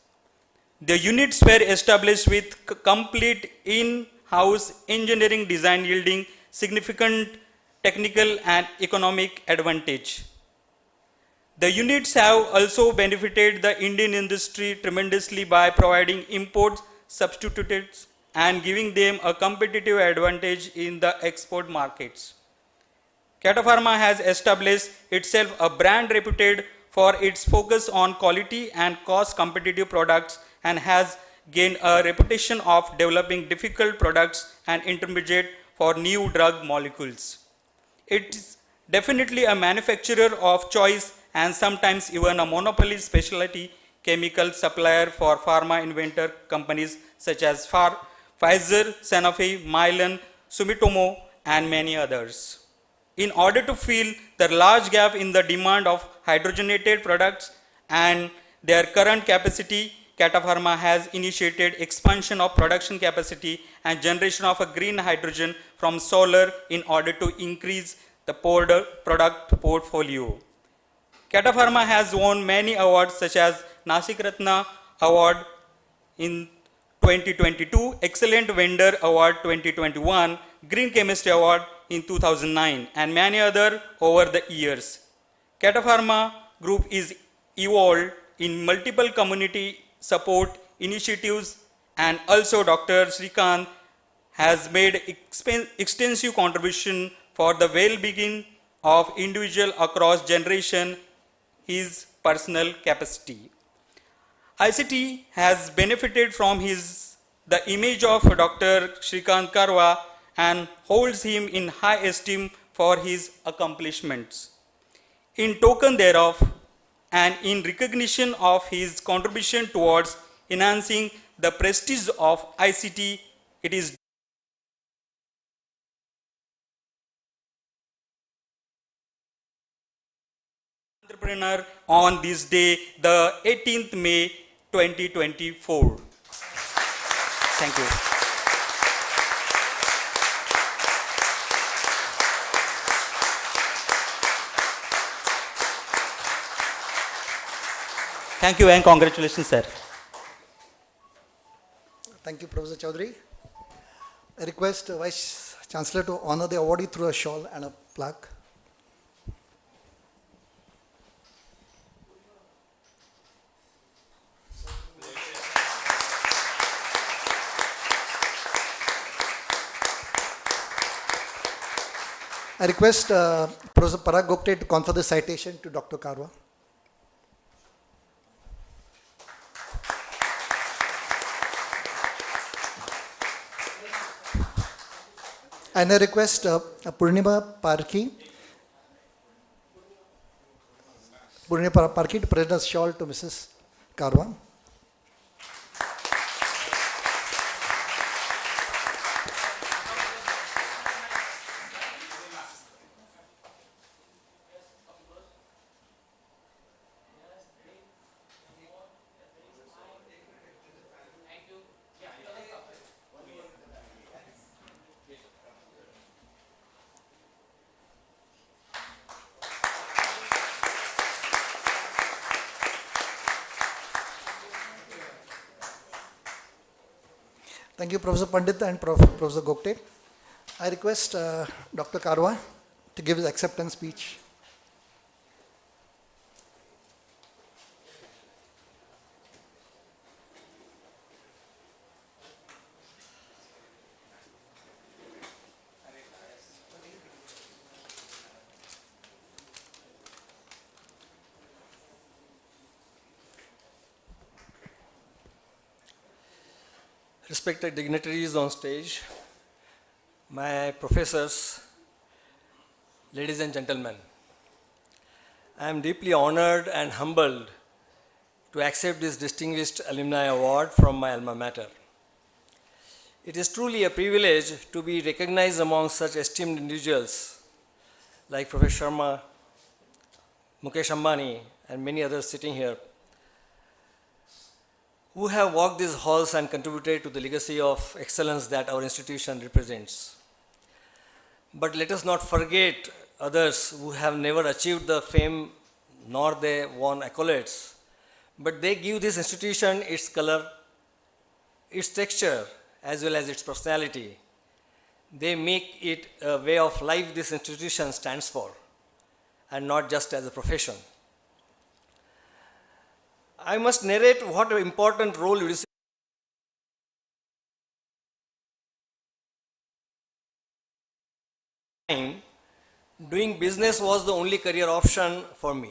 The units were established with complete in-house engineering design, yielding significant technical and economic advantage. The units have also benefited the Indian industry tremendously by providing import substitutes and giving them a competitive advantage in the export markets. Kata Pharma has established itself a brand reputed for its focus on quality and cost competitive products and has gained a reputation of developing difficult products and intermediate for new drug molecules. It is definitely a manufacturer of choice and sometimes even a monopoly specialty chemical supplier for pharma inventor companies such as Pfizer, Sanofi, Mylan, Sumitomo and many others. In order to fill the large gap in the demand of hydrogenated products and their current capacity, Kata Pharma has initiated expansion of production capacity and generation of a green hydrogen from solar in order to increase the product portfolio. Kata Pharma has won many awards such as Nasik Ratna Award in 2022, Excellent Vendor Award 2021, Green Chemistry Award in 2009 and many other over the years. Kata Pharma Group is evolved in multiple community support initiatives and also Dr. Shrikant has made extensive contribution for the well-being of individual across generation, his personal capacity. ICT has benefited from the image of Dr. Shrikant Karwa and holds him in high esteem for his accomplishments. In token thereof, and in recognition of his contribution towards enhancing the prestige of ICT, it is entrepreneur on this day, the 18th May 2024. Thank you. Thank you and congratulations, sir. Thank you, Professor Chaudhary. I request Vice Chancellor to honor the awardee through a shawl and a plaque. I request Professor Parag Gupte to confer the citation to Dr. Karwa. And I request Purnima Parki to present a shawl to Mrs. Karwa. Thank you, Professor Pandit and Professor Gokte. I request Dr. Karwa to give his acceptance speech. Respected dignitaries on stage, my professors, ladies and gentlemen, I am deeply honored and humbled to accept this distinguished alumni award from my alma mater. It is truly a privilege to be recognized among such esteemed individuals like Professor Sharma, Mukesh Ambani, and many others sitting here, who have walked these halls and contributed to the legacy of excellence that our institution represents. But let us not forget others who have never achieved the fame nor they won accolades, but they give this institution its color, its texture, as well as its personality. They make it a way of life this institution stands for, and not just as a profession. I must narrate what an important role UDC doing business was the only career option for me.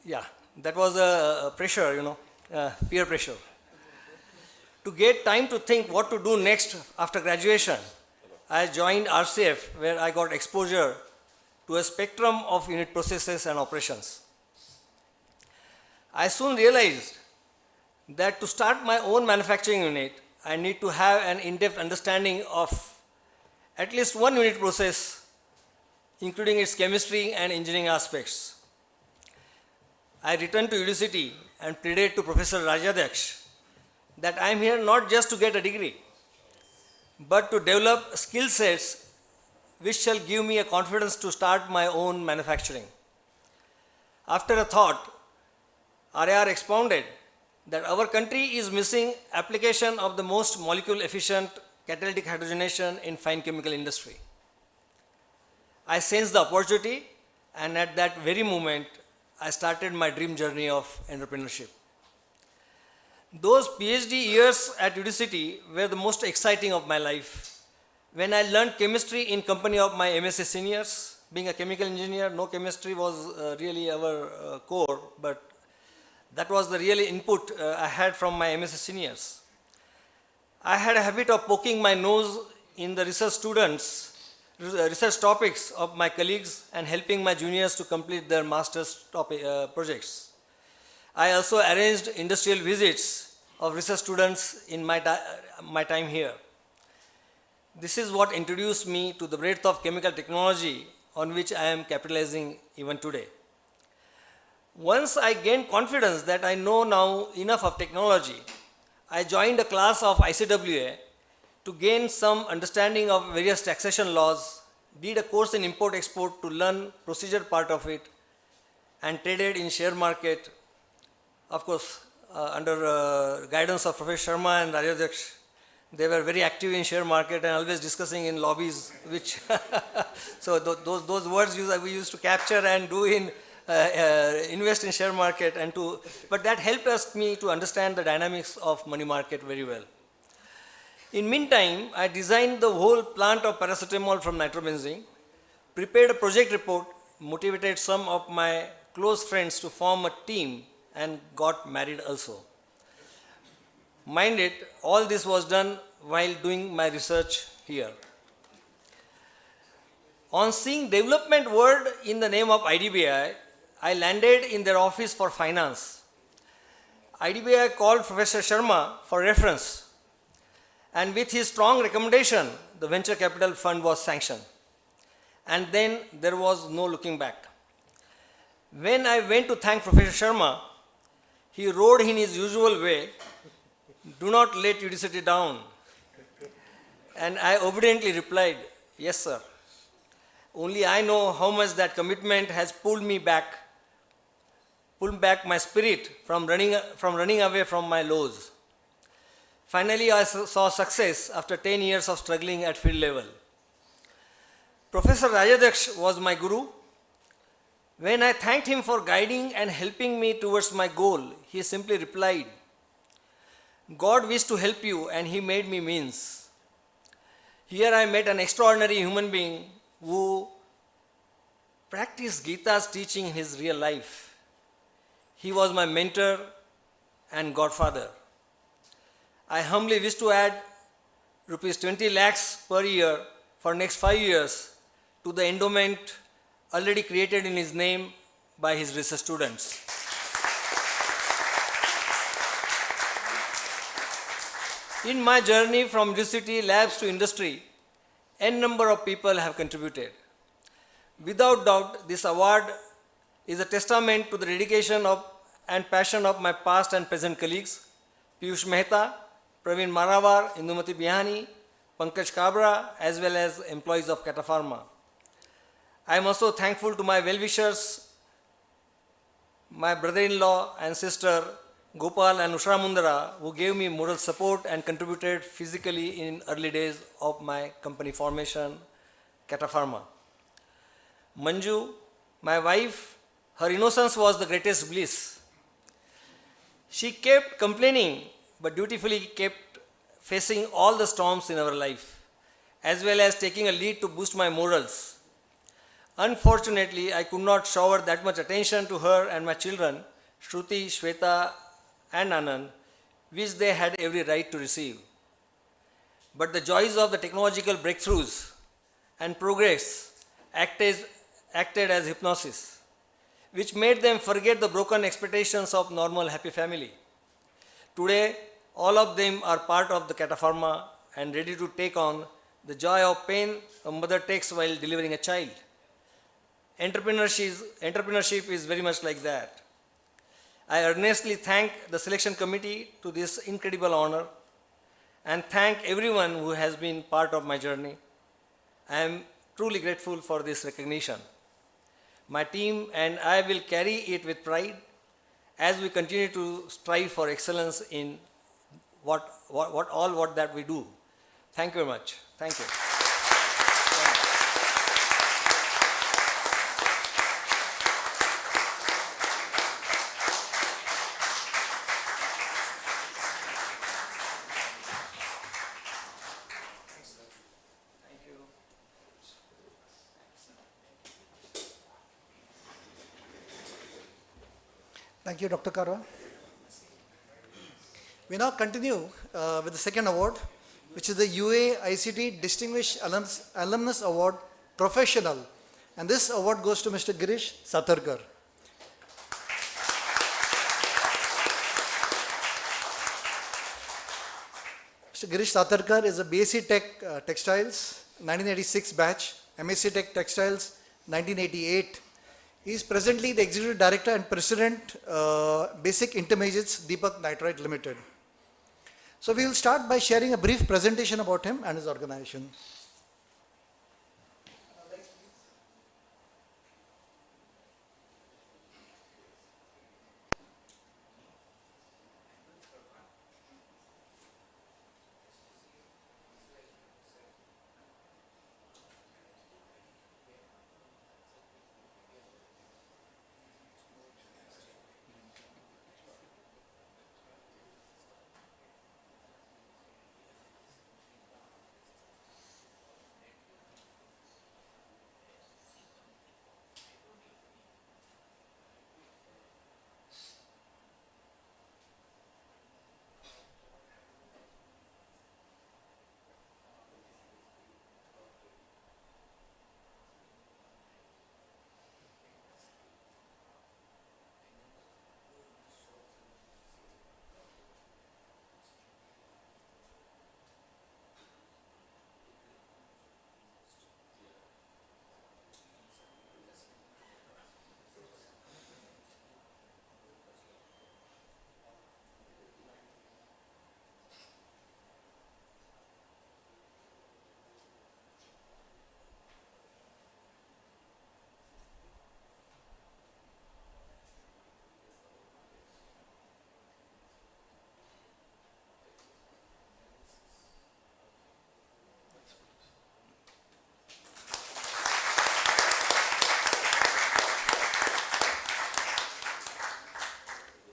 Yeah, that was a pressure, peer pressure. To get time to think what to do next after graduation, I joined RCF, where I got exposure to a spectrum of unit processes and operations. I soon realized that to start my own manufacturing unit, I need to have an in-depth understanding of at least one unit process, including its chemistry and engineering aspects. I returned to university and pleaded to Professor Rajadhyaksha that I am here not just to get a degree, but to develop skill sets which shall give me a confidence to start my own manufacturing. After a thought, RAR expounded that our country is missing application of the most molecule efficient catalytic hydrogenation in fine chemical industry. I sensed the opportunity, and at that very moment, I started my dream journey of entrepreneurship. Those PhD years at UDCT were the most exciting of my life. When I learned chemistry in company of my MSc seniors, being a chemical engineer, no chemistry was really our core, but that was the real input I had from my MSc seniors. I had a habit of poking my nose in the research topics of my colleagues and helping my juniors to complete their master's projects. I also arranged industrial visits of research students in my time here. This is what introduced me to the breadth of chemical technology on which I am capitalizing even today. Once I gained confidence that I know now enough of technology, I joined a class of ICWA to gain some understanding of various taxation laws, did a course in import-export to learn procedure part of it, and traded in share market, of course, under guidance of Professor Sharma and Rajadhyaksha. They were very active in share market and always discussing in lobbies, which, so those words we used to capture and do in, invest in share market but that helped me to understand the dynamics of money market very well. In meantime, I designed the whole plant of paracetamol from nitrobenzene, prepared a project report, motivated some of my close friends to form a team and got married also. Mind it, all this was done while doing my research here. On seeing development word in the name of IDBI, I landed in their office for finance. IDBI called Professor Sharma for reference, and with his strong recommendation, the venture capital fund was sanctioned. And then there was no looking back. When I went to thank Professor Sharma, he wrote in his usual way, "Do not let UDCT down." And I obediently replied, "Yes, sir. Only I know how much that commitment has pulled back my spirit from running away from my lows." Finally, I saw success after 10 years of struggling at field level. Professor Rajadhyaksha was my guru. When I thanked him for guiding and helping me towards my goal, he simply replied, "God wished to help you and he made me means." Here I met an extraordinary human being who practiced Gita's teaching in his real life. He was my mentor and godfather. I humbly wish to add rupees 20 lakhs per year for next 5 years to the endowment already created in his name by his research students. In my journey from university labs to industry, n number of people have contributed. Without doubt, this award is a testament to the dedication and passion of my past and present colleagues, Piyush Mehta, Praveen Maravar, Indumati Bihani, Pankaj Kabra, as well as employees of Catapharma. I am also thankful to my well-wishers, my brother-in-law and sister, Gopal and Ushra Mundara, who gave me moral support and contributed physically in early days of my company formation, Catapharma. Manju, my wife, her innocence was the greatest bliss. She kept complaining, but dutifully kept facing all the storms in our life, as well as taking a lead to boost my morals. Unfortunately, I could not shower that much attention to her and my children, Shruti, Shweta, and Anand, which they had every right to receive. But the joys of the technological breakthroughs and progress acted as hypnosis, which made them forget the broken expectations of normal happy family. Today, all of them are part of the Catapharma and ready to take on the joy of pain a mother takes while delivering a child. Entrepreneurship is very much like that. I earnestly thank the selection committee to this incredible honor and thank everyone who has been part of my journey. I am truly grateful for this recognition. My team and I will carry it with pride as we continue to strive for excellence in what that we do. Thank you very much. Thank you. Thank you, Dr. Karwa. We now continue with the second award, which is the UAA ICT Distinguished Alumnus Award Professional. And this award goes to Mr. Girish Satarkar. Mr. Girish Satarkar is a BSc Tech Textiles, 1986 batch, MSc Tech Textiles, 1988. He is presently the Executive Director and President, Basic Intermediates, Deepak Nitrite Limited. So we will start by sharing a brief presentation about him and his organization.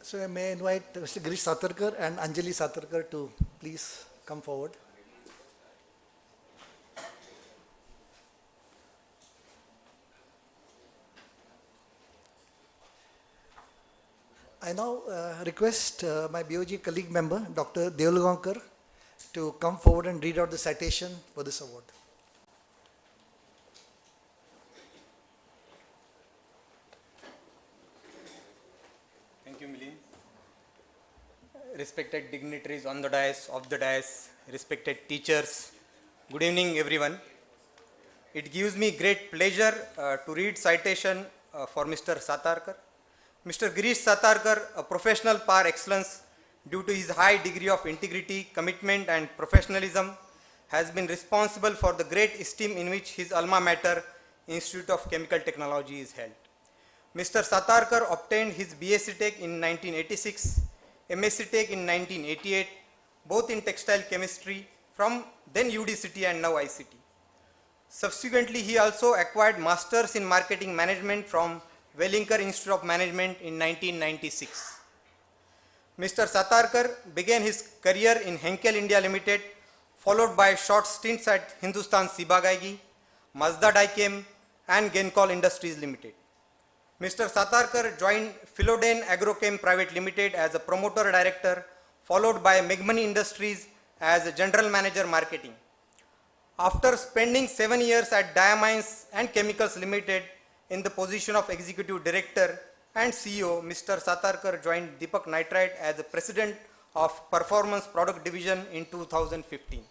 So I may invite Mr. Girish Satarkar and Anjali Satarkar to please come forward. I now request my BOG colleague member, Dr. Devulgaonkar, to come forward and read out the citation for this award. Thank you, Milind. Respected dignitaries on the dais, off the dais, respected teachers, good evening everyone. It gives me great pleasure to read citation for Mr. Satarkar. Mr. Girish Satarkar, a professional par excellence due to his high degree of integrity, commitment and professionalism, has been responsible for the great esteem in which his alma mater, Institute of Chemical Technology, is held. Mr. Satarkar obtained his BSc Tech in 1986, MSc Tech in 1988, both in textile chemistry from then UDCT and now ICT. Subsequently, he also acquired Masters in Marketing Management from Wellinger Institute of Management in 1996. Mr. Satarkar began his career in Henkel India Limited, followed by short stints at Hindustan Sibagaigi, Mazda Dichem and Gencol Industries Limited. Mr. Satarkar joined Philodane Agrochem Private Limited as a promoter director, followed by Megmani Industries as a general manager marketing. After spending 7 years at Diamines and Chemicals Limited in the position of executive director and CEO, Mr. Satarkar joined Deepak Nitrite as the president of Performance Product Division in 2015,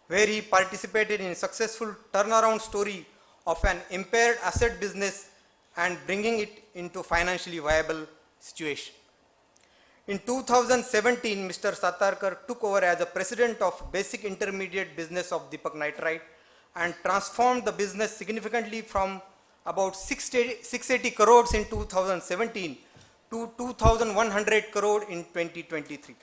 where he participated in successful turnaround story of an impaired asset business and bringing it into financially viable situation. In 2017, Mr. Satarkar took over as the president of basic intermediate business of Deepak Nitrite and transformed the business significantly from about 680 crores in 2017 to 2,100 crore in 2023.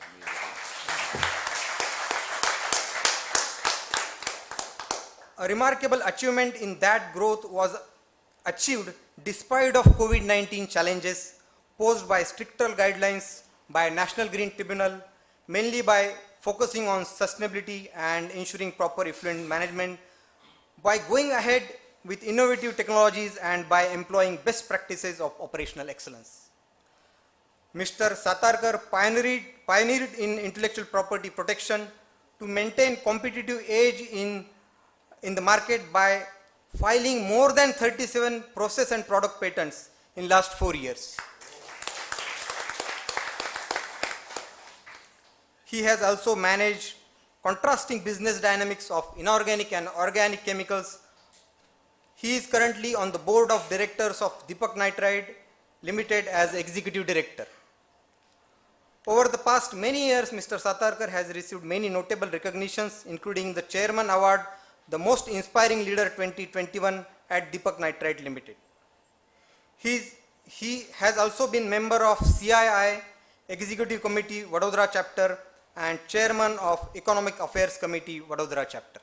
A remarkable achievement in that growth was achieved despite of COVID-19 challenges posed by stricter guidelines by National Green Tribunal, mainly by focusing on sustainability and ensuring proper effluent management, by going ahead with innovative technologies and by employing best practices of operational excellence. Mr. Satarkar pioneered in intellectual property protection to maintain competitive edge in the market by filing more than 37 process and product patents in last 4 years. He has also managed contrasting business dynamics of inorganic and organic chemicals. He is currently on the board of directors of Deepak Nitride Limited as executive director. Over the past many years, Mr. Satarkar has received many notable recognitions, including the Chairman Award, the Most Inspiring Leader 2021 at Deepak Nitride Limited. He has also been member of CII Executive Committee Vadodara Chapter and Chairman of Economic Affairs Committee Vadodara Chapter.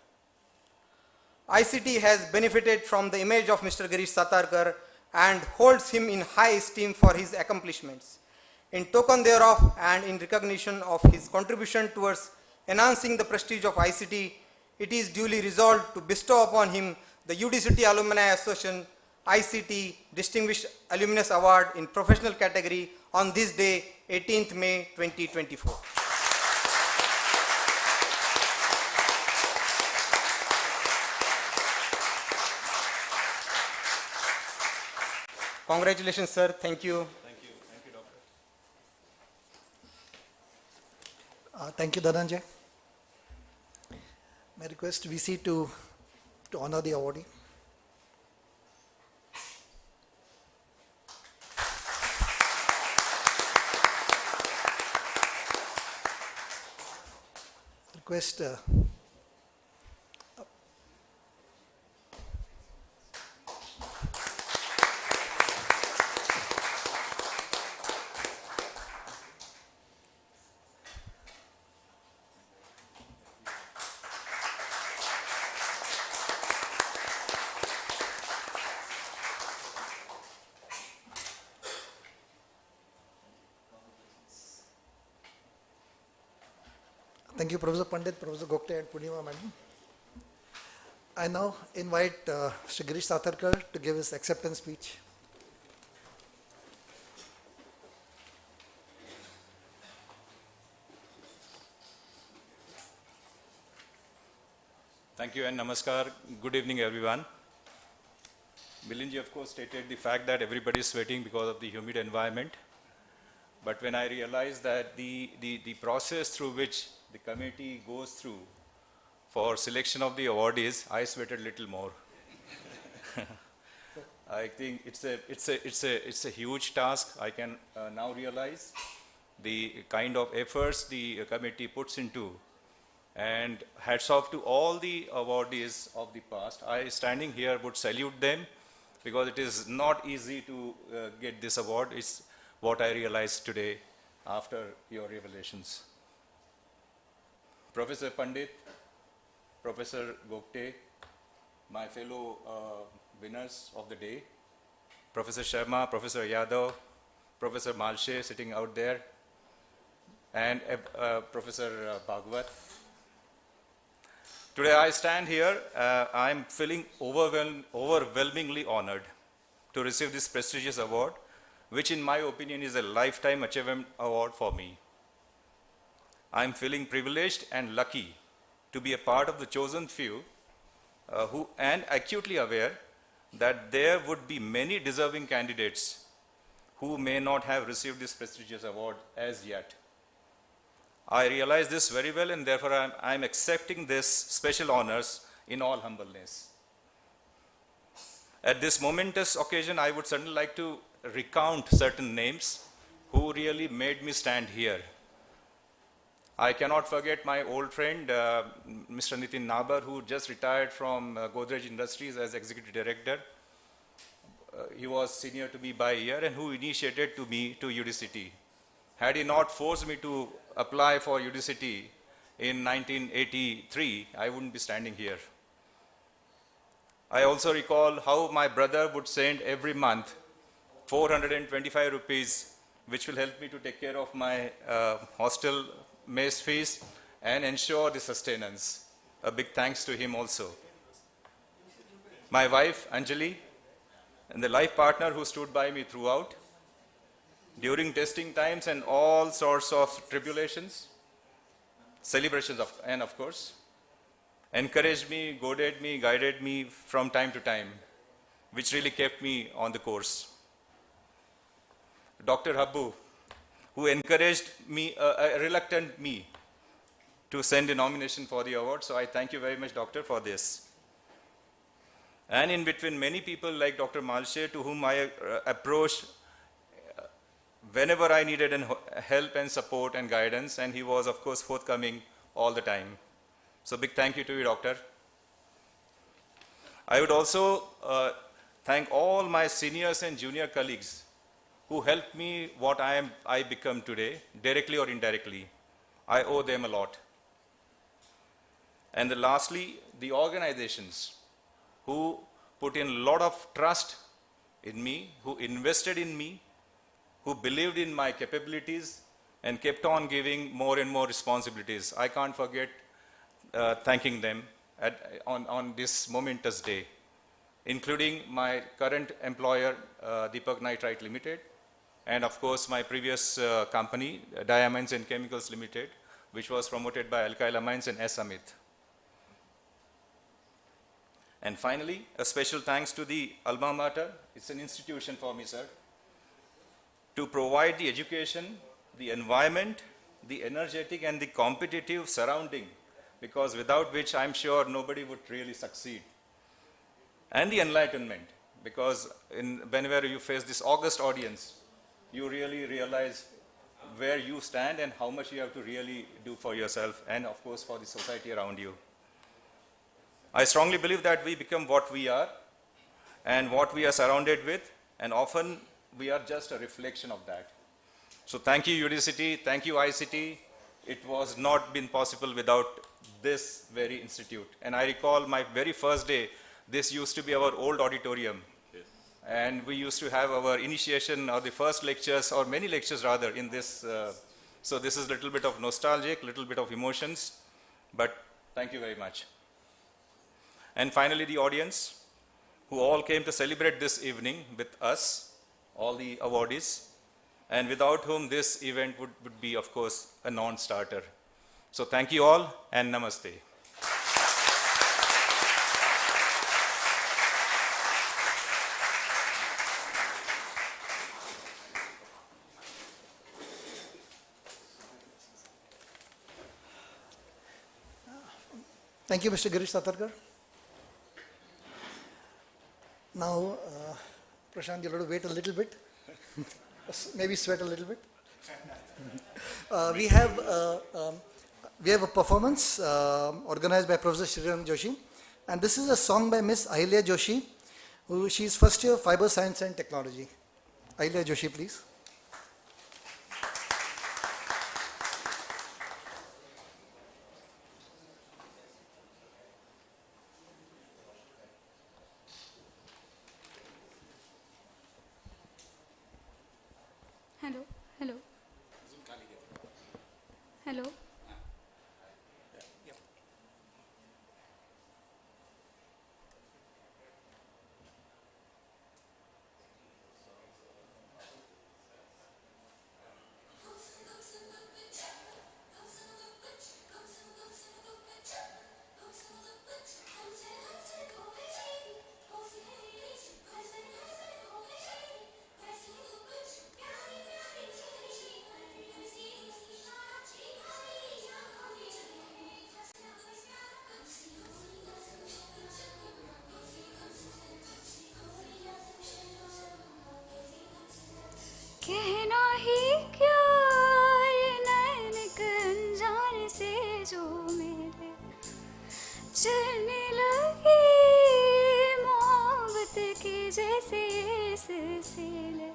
ICT has benefited from the image of Mr. Girish Satarkar and holds him in high esteem for his accomplishments. In token thereof and in recognition of his contribution towards enhancing the prestige of ICT, it is duly resolved to bestow upon him the UDCT Alumni Association ICT Distinguished Alumnus Award in professional category on this day, 18th May 2024. Congratulations, sir. Thank you. Thank you, Doctor. Thank you, Dhananjay. May I request VC to honor the awardee. Request Thank you, Professor Pandit, Professor Gokte, and Purnima, Madam. I now invite Mr. Girish Satarkar to give his acceptance speech. Thank you and namaskar. Good evening, everyone. Milinji, of course, stated the fact that everybody is sweating because of the humid environment. But when I realized that the process through which the committee goes through for selection of the awardees, I sweated a little more. I think it's a huge task. I can now realize the kind of efforts the committee puts into. And hats off to all the awardees of the past. I, standing here, would salute them because it is not easy to get this award. It's what I realized today after your revelations. Professor Pandit, Professor Gokte, my fellow winners of the day, Professor Sharma, Professor Yadav, Professor Malshe sitting out there, and Professor Bhagwat. Today I stand here, I'm feeling overwhelmingly honored to receive this prestigious award, which in my opinion is a lifetime achievement award for me. I'm feeling privileged and lucky to be a part of the chosen few and acutely aware that there would be many deserving candidates who may not have received this prestigious award as yet. I realize this very well, and therefore I'm accepting this special honors in all humbleness. At this momentous occasion, I would certainly like to recount certain names who really made me stand here. I cannot forget my old friend, Mr. Nitin Nabar, who just retired from Godrej Industries as Executive Director. He was senior to me by a year and who initiated to me to UDCT. Had he not forced me to apply for UDCT in 1983, I wouldn't be standing here. I also recall how my brother would send every month 425 rupees, which will help me to take care of my hostel mess fees and ensure the sustenance. A big thanks to him also. My wife, Anjali, and the life partner who stood by me throughout, during testing times and all sorts of tribulations, celebrations, and of course, encouraged me, goaded me, guided me from time to time, which really kept me on the course. Dr. Habbu, who encouraged me, a reluctant me, to send a nomination for the award. So I thank you very much, Doctor, for this. And in between, many people like Dr. Malshe, to whom I approached whenever I needed help and support and guidance, and he was, of course, forthcoming all the time. So big thank you to you, Doctor. I would also thank all my seniors and junior colleagues who helped me what I become today, directly or indirectly. I owe them a lot. And lastly, the organizations who put in a lot of trust in me, who invested in me, who believed in my capabilities and kept on giving more and more responsibilities. I can't forget thanking them on this momentous day, including my current employer, Deepak Nitrite Limited, and of course my previous company, Diamines and Chemicals Limited, which was promoted by Alkyl Amines and S. Amit. And finally, a special thanks to the Alma Mater. It's an institution for me, sir, to provide the education, the environment, the energetic and the competitive surrounding, because without which I'm sure nobody would really succeed. And the enlightenment, because whenever you face this august audience, you really realize where you stand and how much you have to really do for yourself and of course for the society around you. I strongly believe that we become what we are and what we are surrounded with, and often we are just a reflection of that. So thank you UDCT, thank you ICT. It was not been possible without this very institute. And I recall my very first day, this used to be our old auditorium. Yes. And we used to have our initiation or the first lectures, or many lectures rather, in this. So this is a little bit of nostalgic, little bit of emotions, but thank you very much. And finally, the audience, who all came to celebrate this evening with us, all the awardees, and without whom this event would be, of course, a non-starter. So thank you all, and namaste. Thank you, Mr. Girish Satarkar. Now, Prashant, you'll have to wait a little bit. Maybe sweat a little bit. We have a performance organized by Professor Shriram Joshi, and this is a song by Miss Ahilya Joshi, she's first year Fiber Science and Technology. Ahilya Joshi, please. Hello, hello. Hello. कहना ही क्या ये नैन के अनजान से जो मेरे चलने लगी मोहब्बत की जैसे सिलसिले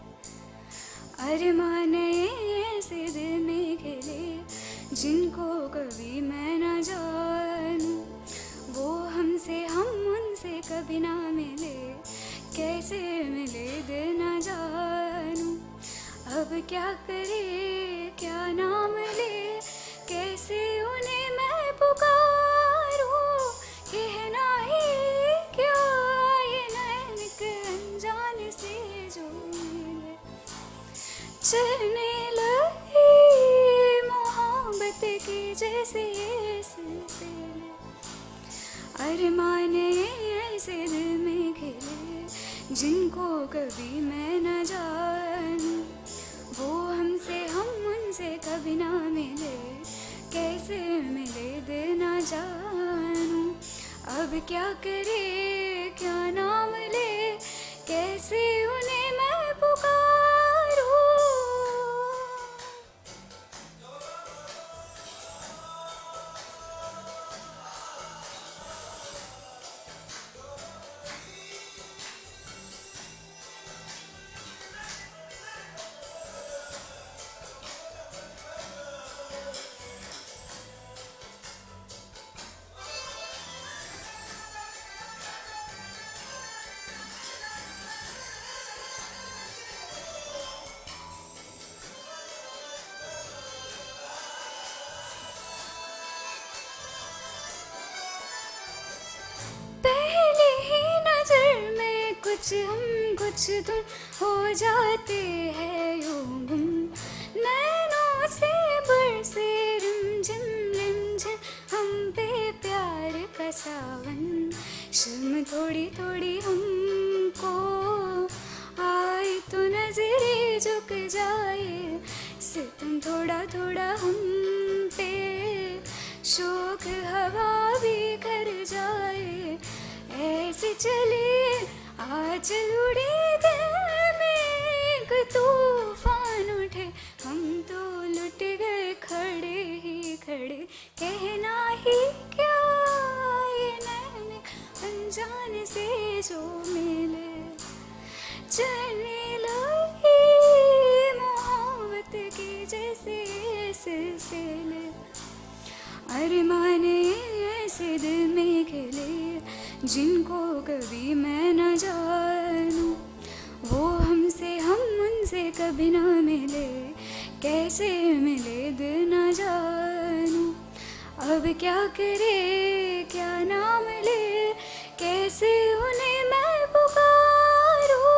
अरमान ऐसे दिल में खिले जिनको कभी मैं न जानूं, वो हमसे हम उनसे कभी ना मिले, कैसे मिले दिल न जानूं, अब क्या करे क्या नाम ले, कैसे उन्हें मैं पुकारूं, कहना ही क्या ये नैन के अनजान से जो मिले चलने लगी मोहब्बत की जैसे सिलसिले अरमान ऐसे दिल में खिले जिनको कभी मैं न जानूं, वो हमसे हम उनसे कभी ना मिले, कैसे मिले दिल ना जानूं, अब क्या करे क्या नाम ले, कैसे उन्हें मैं पुकारूं। पहले ही नजर में कुछ हम कुछ तुम हो जाते हैं यूं गुम, नैनों से बरसे रिमझिम रिमझिम हम पे प्यार का सावन। शर्म थोड़ी थोड़ी हमको आए तो नजरें झुक जाए, सितम थोड़ा थोड़ा हम पे शोक हवा भी कर जाए। ऐसे चले आंचल उड़े दिल में एक तूफान उठे, हम तो लुट गए खड़े ही खड़े। कहना ही क्या ये नैन अनजान से जो मिले, चलने लगी मोहब्बत की जैसे सिलसिले। अरमान ऐसे दिल में खिले जिनको कभी मैं न जानूं, वो हमसे हम उनसे कभी ना मिले, कैसे मिले दिल न जानूं। अब क्या करे क्या नाम ले, कैसे उन्हें मैं पुकारूं।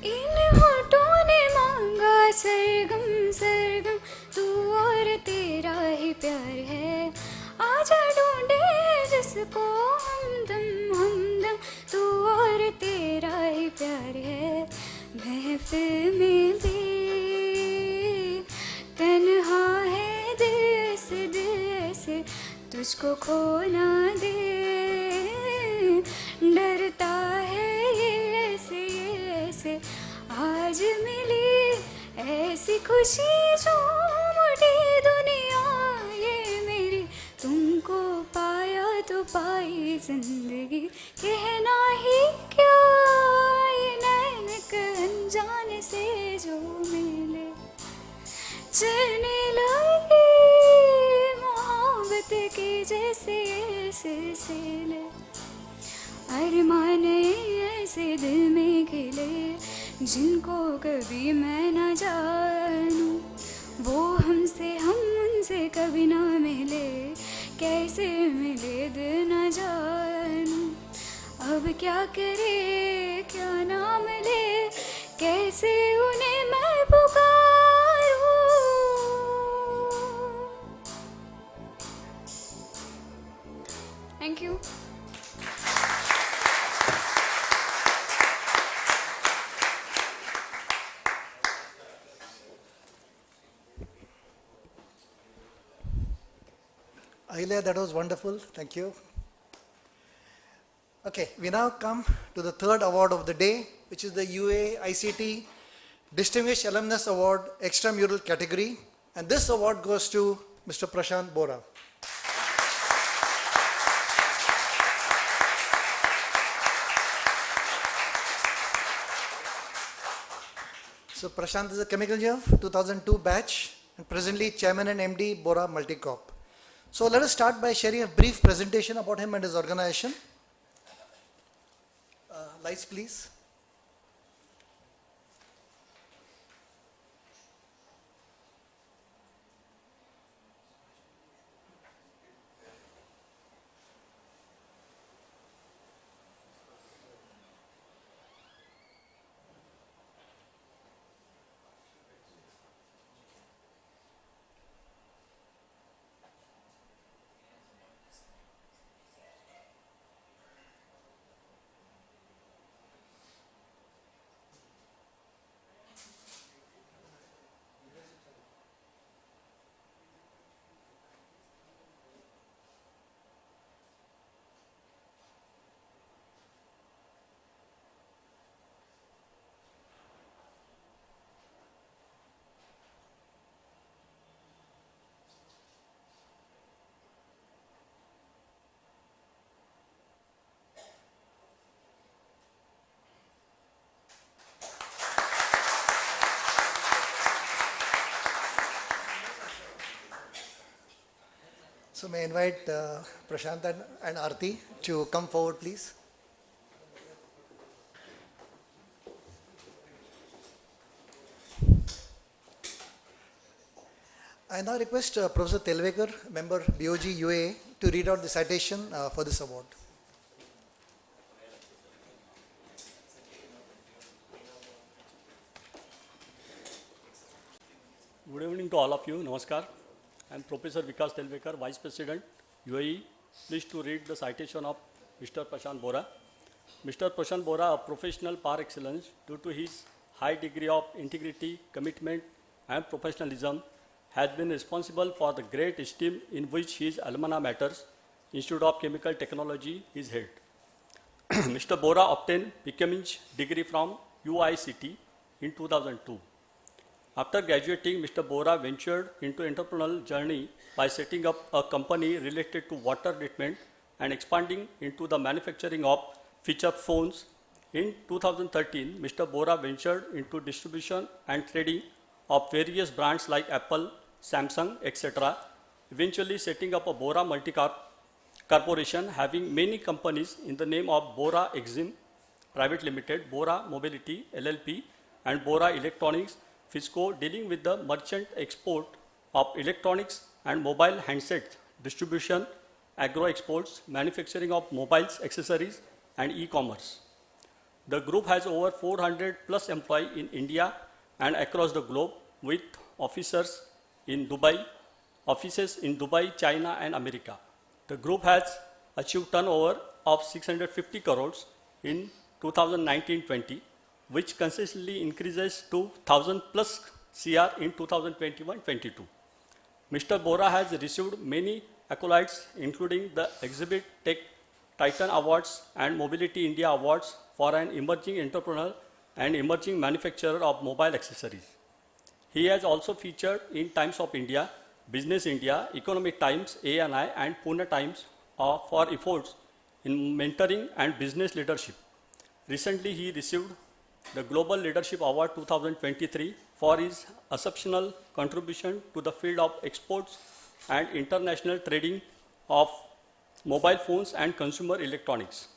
इन होठों ने मांगा सरगम सरगम, तू और तेरा ही प्यार है। आजा ढूंढे जिसको हमदम, तू और तेरा ही प्यार है। महफिल में भी तन्हा है दिल से, तुझको खो ना दे, डरता है ये ऐसे। आज मिली ऐसी खुशी जो मुझे दुनिया ये मेरी, तुमको पाया तो पाई जिंदगी। कहना ही क्या ये नैन अनजान से जो मिले, चलने लगी मोहब्बत की जैसे सिलसिले। अरमान ऐसे दिल में खिले जिनको कभी मैं न जानूं, वो हमसे हम उनसे कभी ना मिले, कैसे मिले दिल न जानूं। अब क्या करे क्या नाम ले, कैसे उन्हें मैं पुकारूं। Thank you. Ahilya, that was wonderful. Thank you. Okay, we now come to the third award of the day, which is the UAA ICT Distinguished Alumnus Award Extramural category. And this award goes to Mr. Prashant Bora. So Prashant is a chemical engineer, 2002 batch, and presently chairman and MD Bora Multicorp. So let us start by sharing a brief presentation about him and his organization. Lights, please. So may I invite Prashant and Aarti to come forward, please. I now request Professor Telvekar, member BOG UAA, to read out the citation for this award. Good evening to all of you. Namaskar. I am Professor Vikas Telvekar, Vice President, UAE. Pleased to read the citation of Mr. Prashant Bora. Mr. Prashant Bora, a professional par excellence due to his high degree of integrity, commitment, and professionalism, has been responsible for the great esteem in which his alumni matters, Institute of Chemical Technology is held. Mr. Bora obtained PChemIng degree from UICT in 2002. After graduating, Mr. Bora ventured into entrepreneurial journey by setting up a company related to water treatment and expanding into the manufacturing of feature phones. In 2013, Mr. Bora ventured into distribution and trading of various brands like Apple, Samsung, etc., eventually setting up a Bora Multicorp Corporation having many companies in the name of Bora Exim Private Limited, Bora Mobility LLP, and Bora Electronics Fisco, dealing with the merchant export of electronics and mobile handsets, distribution, agro exports, manufacturing of mobiles, accessories, and e-commerce. The group has over 400 plus employees in India and across the globe, with offices in Dubai, China, and America. The group has achieved turnover of 650 crores in 2019-20, which consistently increases to 1000 plus CR in 2021-22. Mr. Bora has received many accolades, including the Exhibit Tech Titan Awards and Mobility India Awards for an emerging entrepreneur and emerging manufacturer of mobile accessories. He has also featured in Times of India, Business India, Economic Times, ANI, and Pune Times for efforts in mentoring and business leadership. Recently, he received the Global Leadership Award 2023 for his exceptional contribution to the field of exports and international trading of mobile phones and consumer electronics.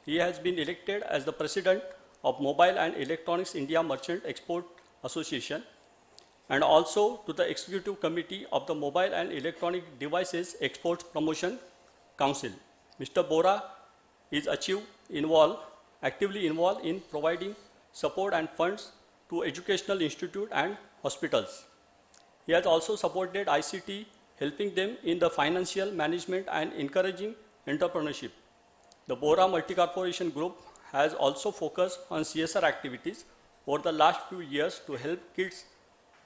He has been elected as the President of Mobile and Electronics India Merchant Export Association and also to the Executive Committee of the Mobile and Electronic Devices Exports Promotion Council. Mr. Bora is actively involved in providing support and funds to educational institutes and hospitals. He has also supported ICT, helping them in the financial management and encouraging entrepreneurship. The Bora Multi-Corporation Group has also focused on CSR activities over the last few years to help kids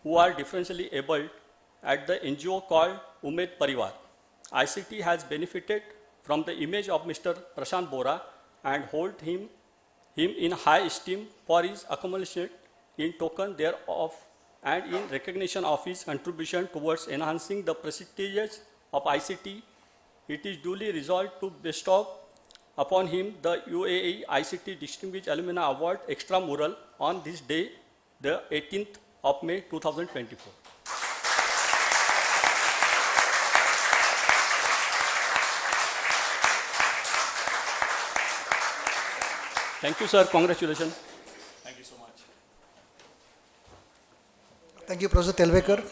who are differentially abled at the NGO called Umed Parivar. ICT has benefited from the image of Mr. Prashant Bora and hold him in high esteem for his accomplishment in token thereof and in recognition of his contribution towards enhancing the prestige of ICT. It is duly resolved to bestow upon him the UAE ICT Distinguished Alumni Award Extramural on this day, the 18th of May 2024. Thank you, sir. Congratulations. Thank you so much. Thank you, Professor Telvekar.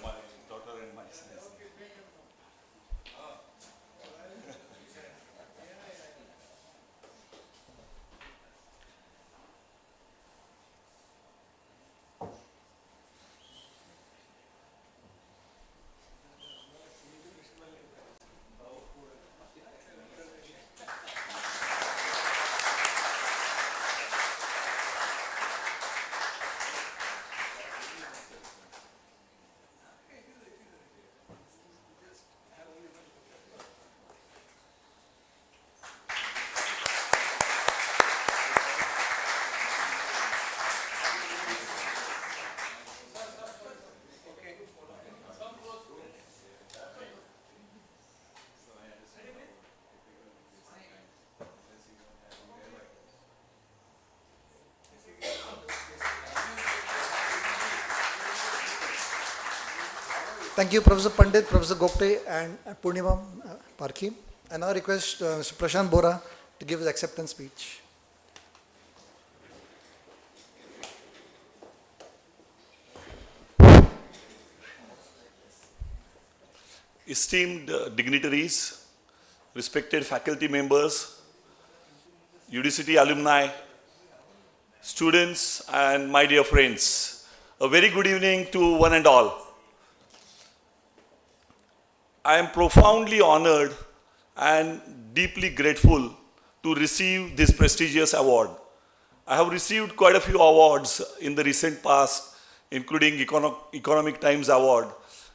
Thank you, Professor Pandit, Professor Gopte, and Purnima Parkhi. I now request Mr. Prashant Bora to give his acceptance speech. Esteemed dignitaries, respected faculty members, UDCT alumni, students, and my dear friends, a very good evening to one and all. I am profoundly honored and deeply grateful to receive this prestigious award. I have received quite a few awards in the recent past, including Economic Times Award,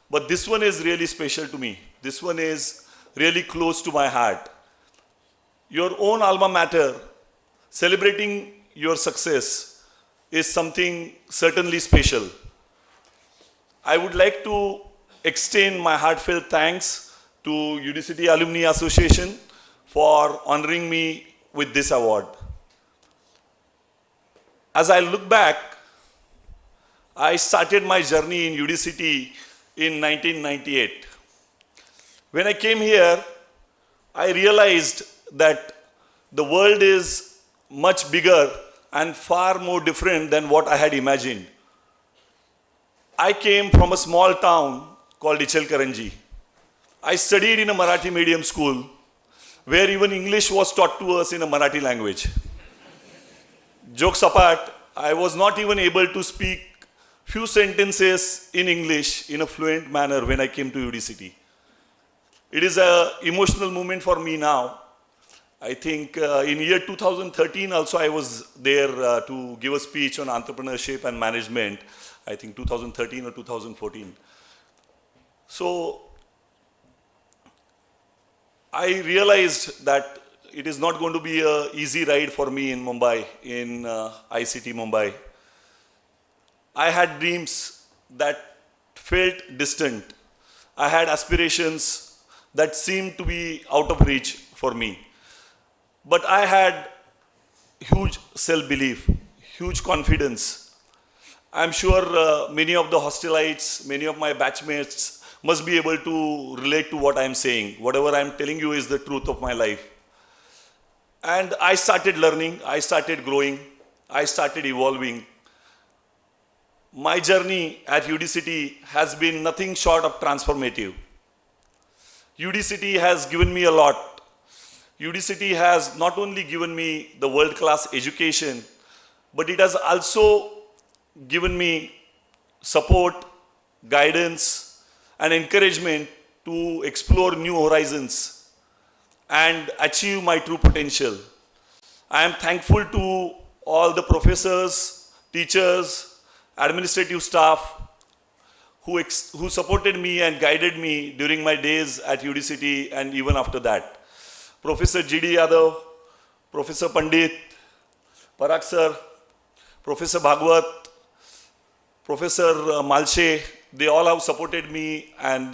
but this one is really special to me. This one is really close to my heart. Your own alma mater, celebrating your success, is something certainly special. I would like to extend my heartfelt thanks to UDCT Alumni Association for honoring me with this award. As I look back, I started my journey in UDCT in 1998. When I came here, I realized that the world is much bigger and far more different than what I had imagined. I came from a small town called Ichalkaranji. I studied in a Marathi medium school where even English was taught to us in a Marathi language. Jokes apart, I was not even able to speak few sentences in English in a fluent manner when I came to UDCT. It is an emotional moment for me now. I think in year 2013 also I was there to give a speech on entrepreneurship and management. I think 2013 or 2014. So I realized that it is not going to be an easy ride for me in Mumbai, in ICT Mumbai. I had dreams that felt distant. I had aspirations that seemed to be out of reach for me. But I had huge self-belief, huge confidence. I'm sure many of the hostelites, many of my batchmates must be able to relate to what I'm saying. Whatever I'm telling you is the truth of my life. And I started learning, I started growing, I started evolving. My journey at UDCT has been nothing short of transformative. UDCT has given me a lot. UDCT has not only given me the world-class education, but it has also given me support, guidance, and encouragement to explore new horizons and achieve my true potential. I am thankful to all the professors, teachers, administrative staff who supported me and guided me during my days at UDCT and even after that. Professor G.D. Yadav, Professor Pandit, Parag sir, Professor Bhagwat, Professor Malshe, they all have supported me and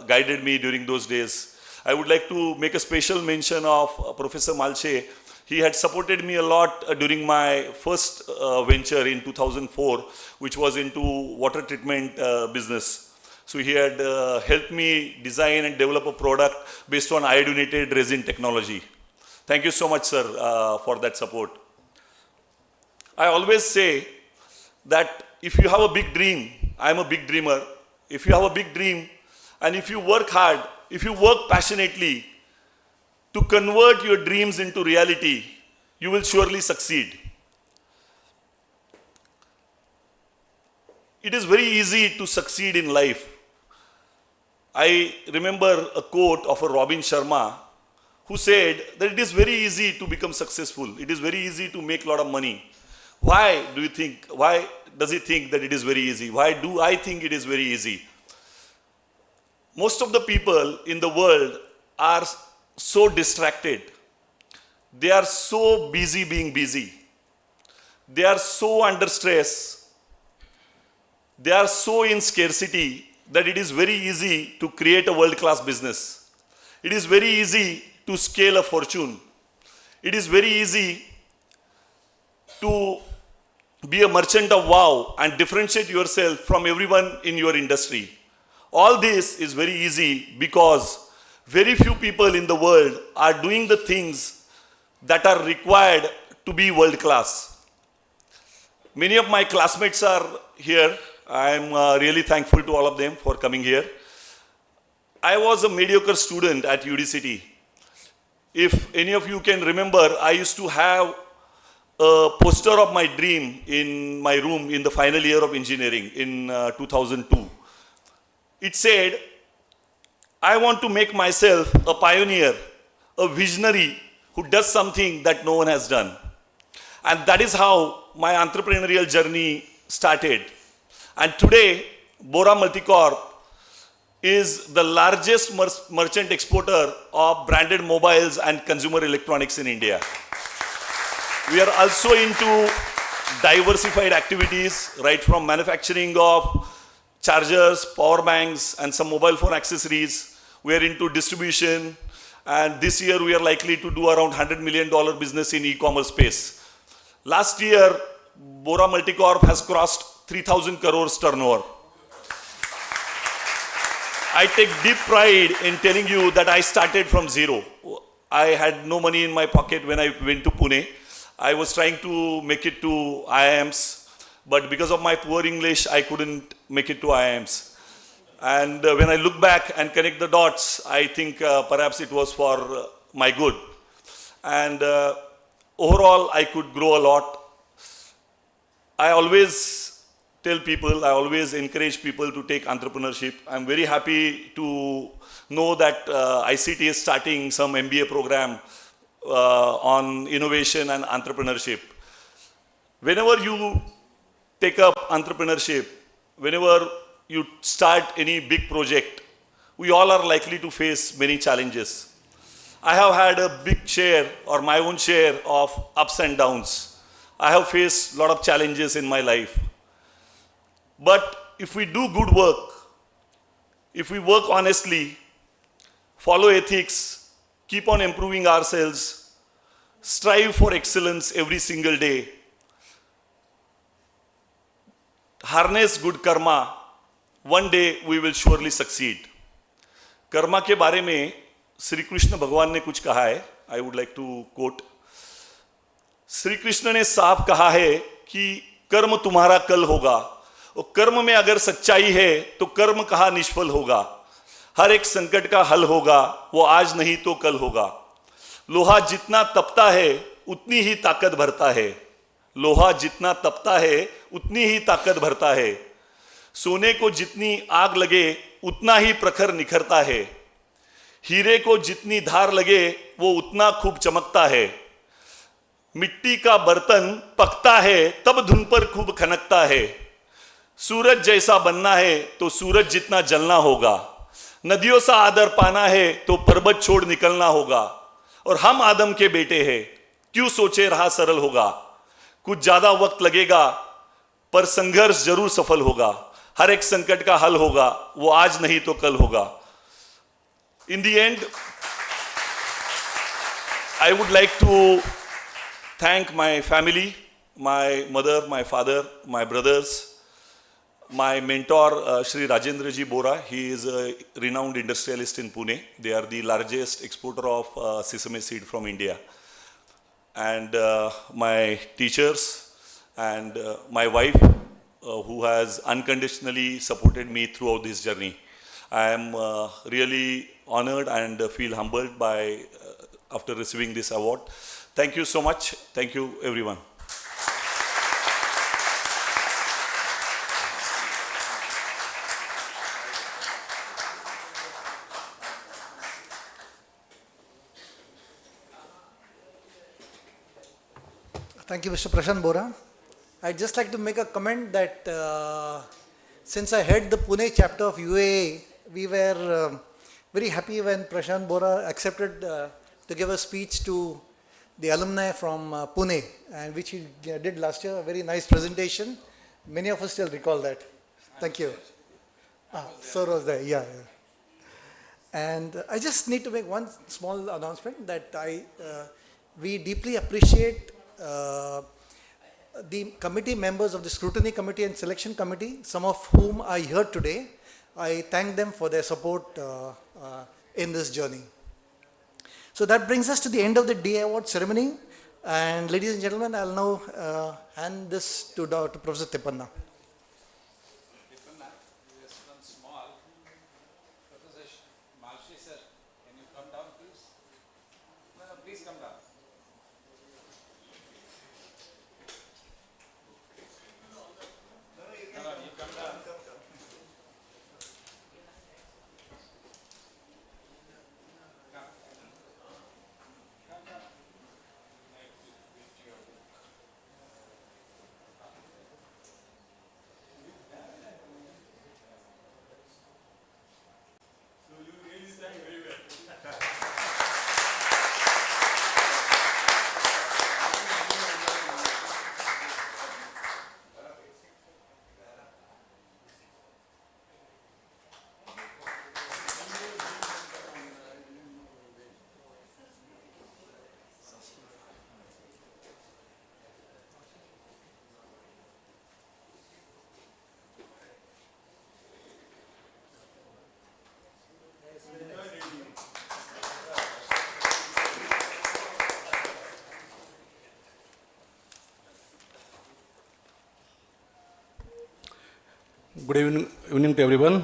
guided me during those days. I would like to make a special mention of Professor Malshe. He had supported me a lot during my first venture in 2004, which was into water treatment business. So he had helped me design and develop a product based on iodinated resin technology. Thank you so much, sir, for that support. I always say that if you have a big dream, I'm a big dreamer. If you have a big dream and if you work hard, if you work passionately to convert your dreams into reality, you will surely succeed. It is very easy to succeed in life. I remember a quote of a Robin Sharma who said that it is very easy to become successful. It is very easy to make a lot of money. Why does he think that it is very easy? Why do I think it is very easy? Most of the people in the world are so distracted. They are so busy being busy. They are so under stress. They are so in scarcity that it is very easy to create a world-class business. It is very easy to scale a fortune. It is very easy to be a merchant of wow and differentiate yourself from everyone in your industry. All this is very easy because very few people in the world are doing the things that are required to be world class. Many of my classmates are here. I am really thankful to all of them for coming here. I was a mediocre student at UDCT. If any of you can remember, I used to have a poster of my dream in my room in the final year of engineering in 2002. It said, I want to make myself a pioneer, a visionary who does something that no one has done. And that is how my entrepreneurial journey started. And today, Bora Multicorp is the largest merchant exporter of branded mobiles and consumer electronics in India. We are also into diversified activities, right from manufacturing of chargers, power banks, and some mobile phone accessories. We are into distribution, and this year we are likely to do around $100 million business in e-commerce space. Last year, Bora Multicorp has crossed 3,000 crores turnover. I take deep pride in telling you that I started from zero. I had no money in my pocket when I went to Pune. I was trying to make it to IIMs, but because of my poor English, I couldn't make it to IIMs. And when I look back and connect the dots, I think perhaps it was for my good. And overall, I could grow a lot. I always tell people, I always encourage people to take entrepreneurship. I'm very happy to know that ICT is starting some MBA program on innovation and entrepreneurship. Whenever you take up entrepreneurship, whenever you start any big project, we all are likely to face many challenges. I have had a big share or my own share of ups and downs. I have faced a lot of challenges in my life. But if we do good work, if we work honestly, follow ethics, keep on improving ourselves, strive for excellence every single day, harness good karma, one day we will surely succeed. Karma के बारे में श्री कृष्ण भगवान ने कुछ कहा है. I would like to quote. Shri Krishna ने साफ कहा है कि कर्म तुम्हारा कल होगा, और कर्म में अगर सच्चाई है तो कर्म कहाँ निष्फल होगा. हर एक संकट का हल होगा, वो आज नहीं तो कल होगा. लोहा जितना तपता है उतनी ही ताकत भरता है. लोहा जितना तपता है उतनी ही ताकत भरता है. सोने को जितनी आग लगे उतना ही प्रखर निखरता है. हीरे को जितनी धार लगे वो उतना खूब चमकता है. मिट्टी का बर्तन पकता है तब धुन पर खूब खनकता है. सूरज जैसा बनना है तो सूरज जितना जलना होगा. नदियों सा आदर पाना है तो पर्वत छोड़ निकलना होगा. और हम आदम के बेटे हैं, क्यों सोचे रहा सरल होगा. कुछ ज्यादा वक्त लगेगा पर संघर्ष जरूर सफल होगा. हर एक संकट का हल होगा, वो आज नहीं तो कल होगा. In the end, I would like to thank my family, my mother, my father, my brothers, my mentor, Shri Rajendra Ji Bora. He is a renowned industrialist in Pune. They are the largest exporter of sesame seed from India. And my teachers and my wife, who has unconditionally supported me throughout this journey. I am really honored and feel humbled by after receiving this award. Thank you so much. Thank you, everyone. Thank you, Mr. Prashant Bora. I'd just like to make a comment that since I head the Pune chapter of UAA, we were very happy when Prashant Bora accepted to give a speech to the alumni from Pune, and which he did last year, a very nice presentation. Many of us still recall that. Thank you. So was there, yeah. And I just need to make one small announcement that we deeply appreciate the committee members of the scrutiny committee and selection committee, some of whom are here today. I thank them for their support in this journey. So that brings us to the end of the day award ceremony. And ladies and gentlemen, I'll now hand this to Dr. Professor Tippanna. Good evening to everyone.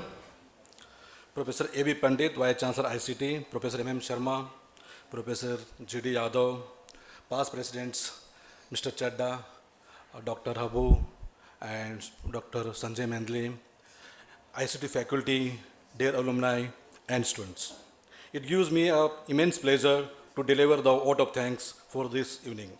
Professor A.B. Pandit, Vice Chancellor ICT, Professor M.M. Sharma, Professor G.D. Yadav, past presidents Mr. Chadda, Dr. Habu, and Dr. Sanjay Mendli, ICT faculty, dear alumni, and students. It gives me an immense pleasure to deliver the vote of thanks for this evening.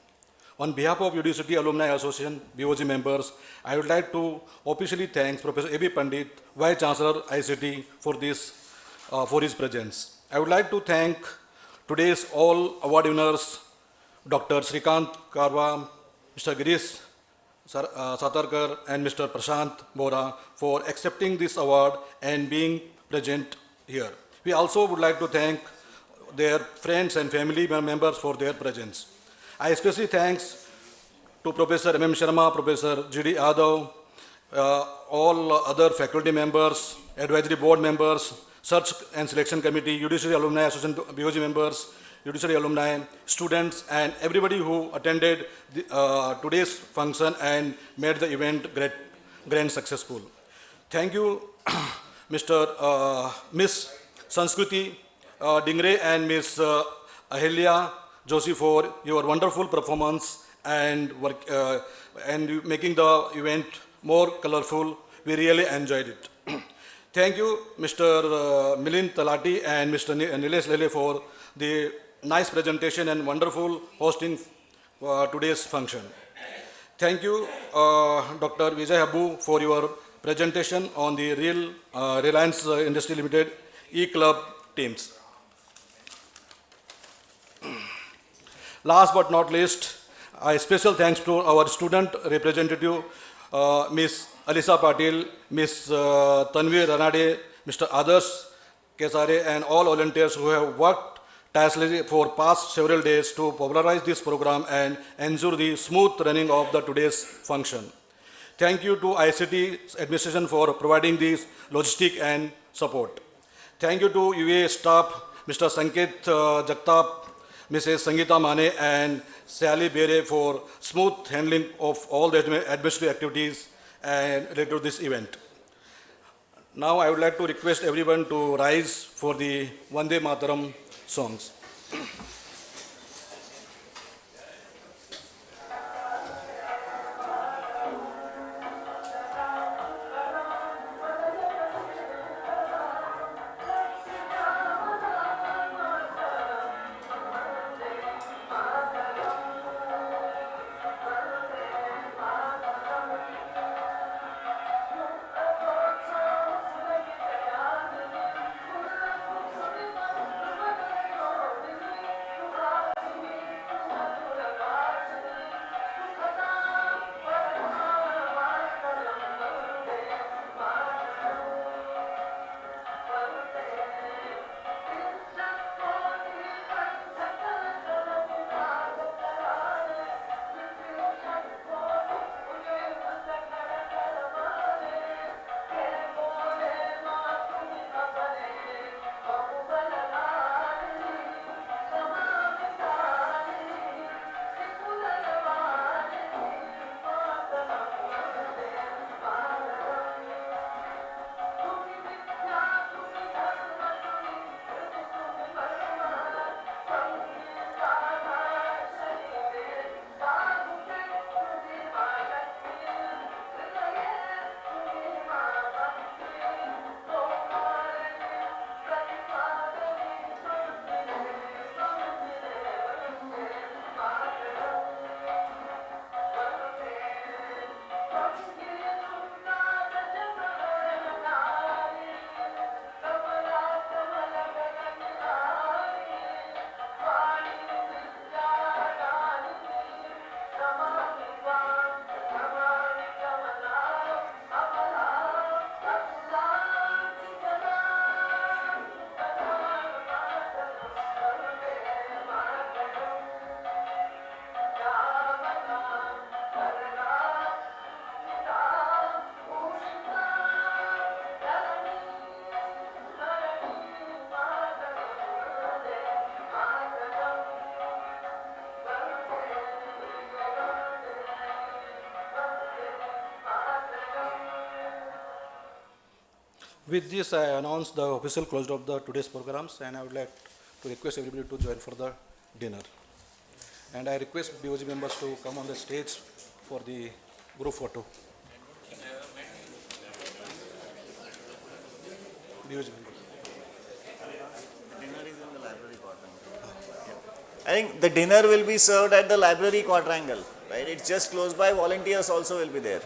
On behalf of UDCT Alumni Association, BOG members, I would like to officially thank Professor A.B. Pandit, Vice Chancellor ICT, for his presence. I would like to thank today's all award winners, Dr. Srikant Karwa, Mr. Girish Satarkar, and Mr. Prashant Bora for accepting this award and being present here. We also would like to thank their friends and family members for their presence. I especially thanks to Professor M.M. Sharma, Professor G.D. Yadav, all other faculty members, advisory board members, search and selection committee, UDCT Alumni Association BOG members, UDCT alumni, students, and everybody who attended today's function and made the event grand successful. Thank you, Miss Sanskriti Dingre and Miss Ahilya Joshi for your wonderful performance and making the event more colorful. We really enjoyed it. Thank you, Mr. Milind Talati and Mr. Nilesh Lele for the nice presentation and wonderful hosting today's function. Thank you, Dr. Vijay Habu, for your presentation on the Reliance Industry Limited E-Club teams. Last but not least, a special thanks to our student representative, Ms. Alisa Patil, Ms. Tanvi Ranade, Mr. Adarsh Kesare, and all volunteers who have worked tirelessly for past several days to popularize this program and ensure the smooth running of the today's function. Thank you to ICT administration for providing this logistic and support. Thank you to UAA staff, Mr. Sanket Jagtap, Mrs. Sangeeta Mane, and Sally Bere for smooth handling of all the administrative activities related to this event. Now I would like to request everyone to rise for the Vande Mataram songs. With this, I announce the official close of the today's programs, and I would like to request everybody to join for the dinner. And I request BOG members to come on the stage for the group photo. BOG members. Dinner is in the library quadrangle. I think the dinner will be served at the library quadrangle, right? It's just close by. Volunteers also will be there.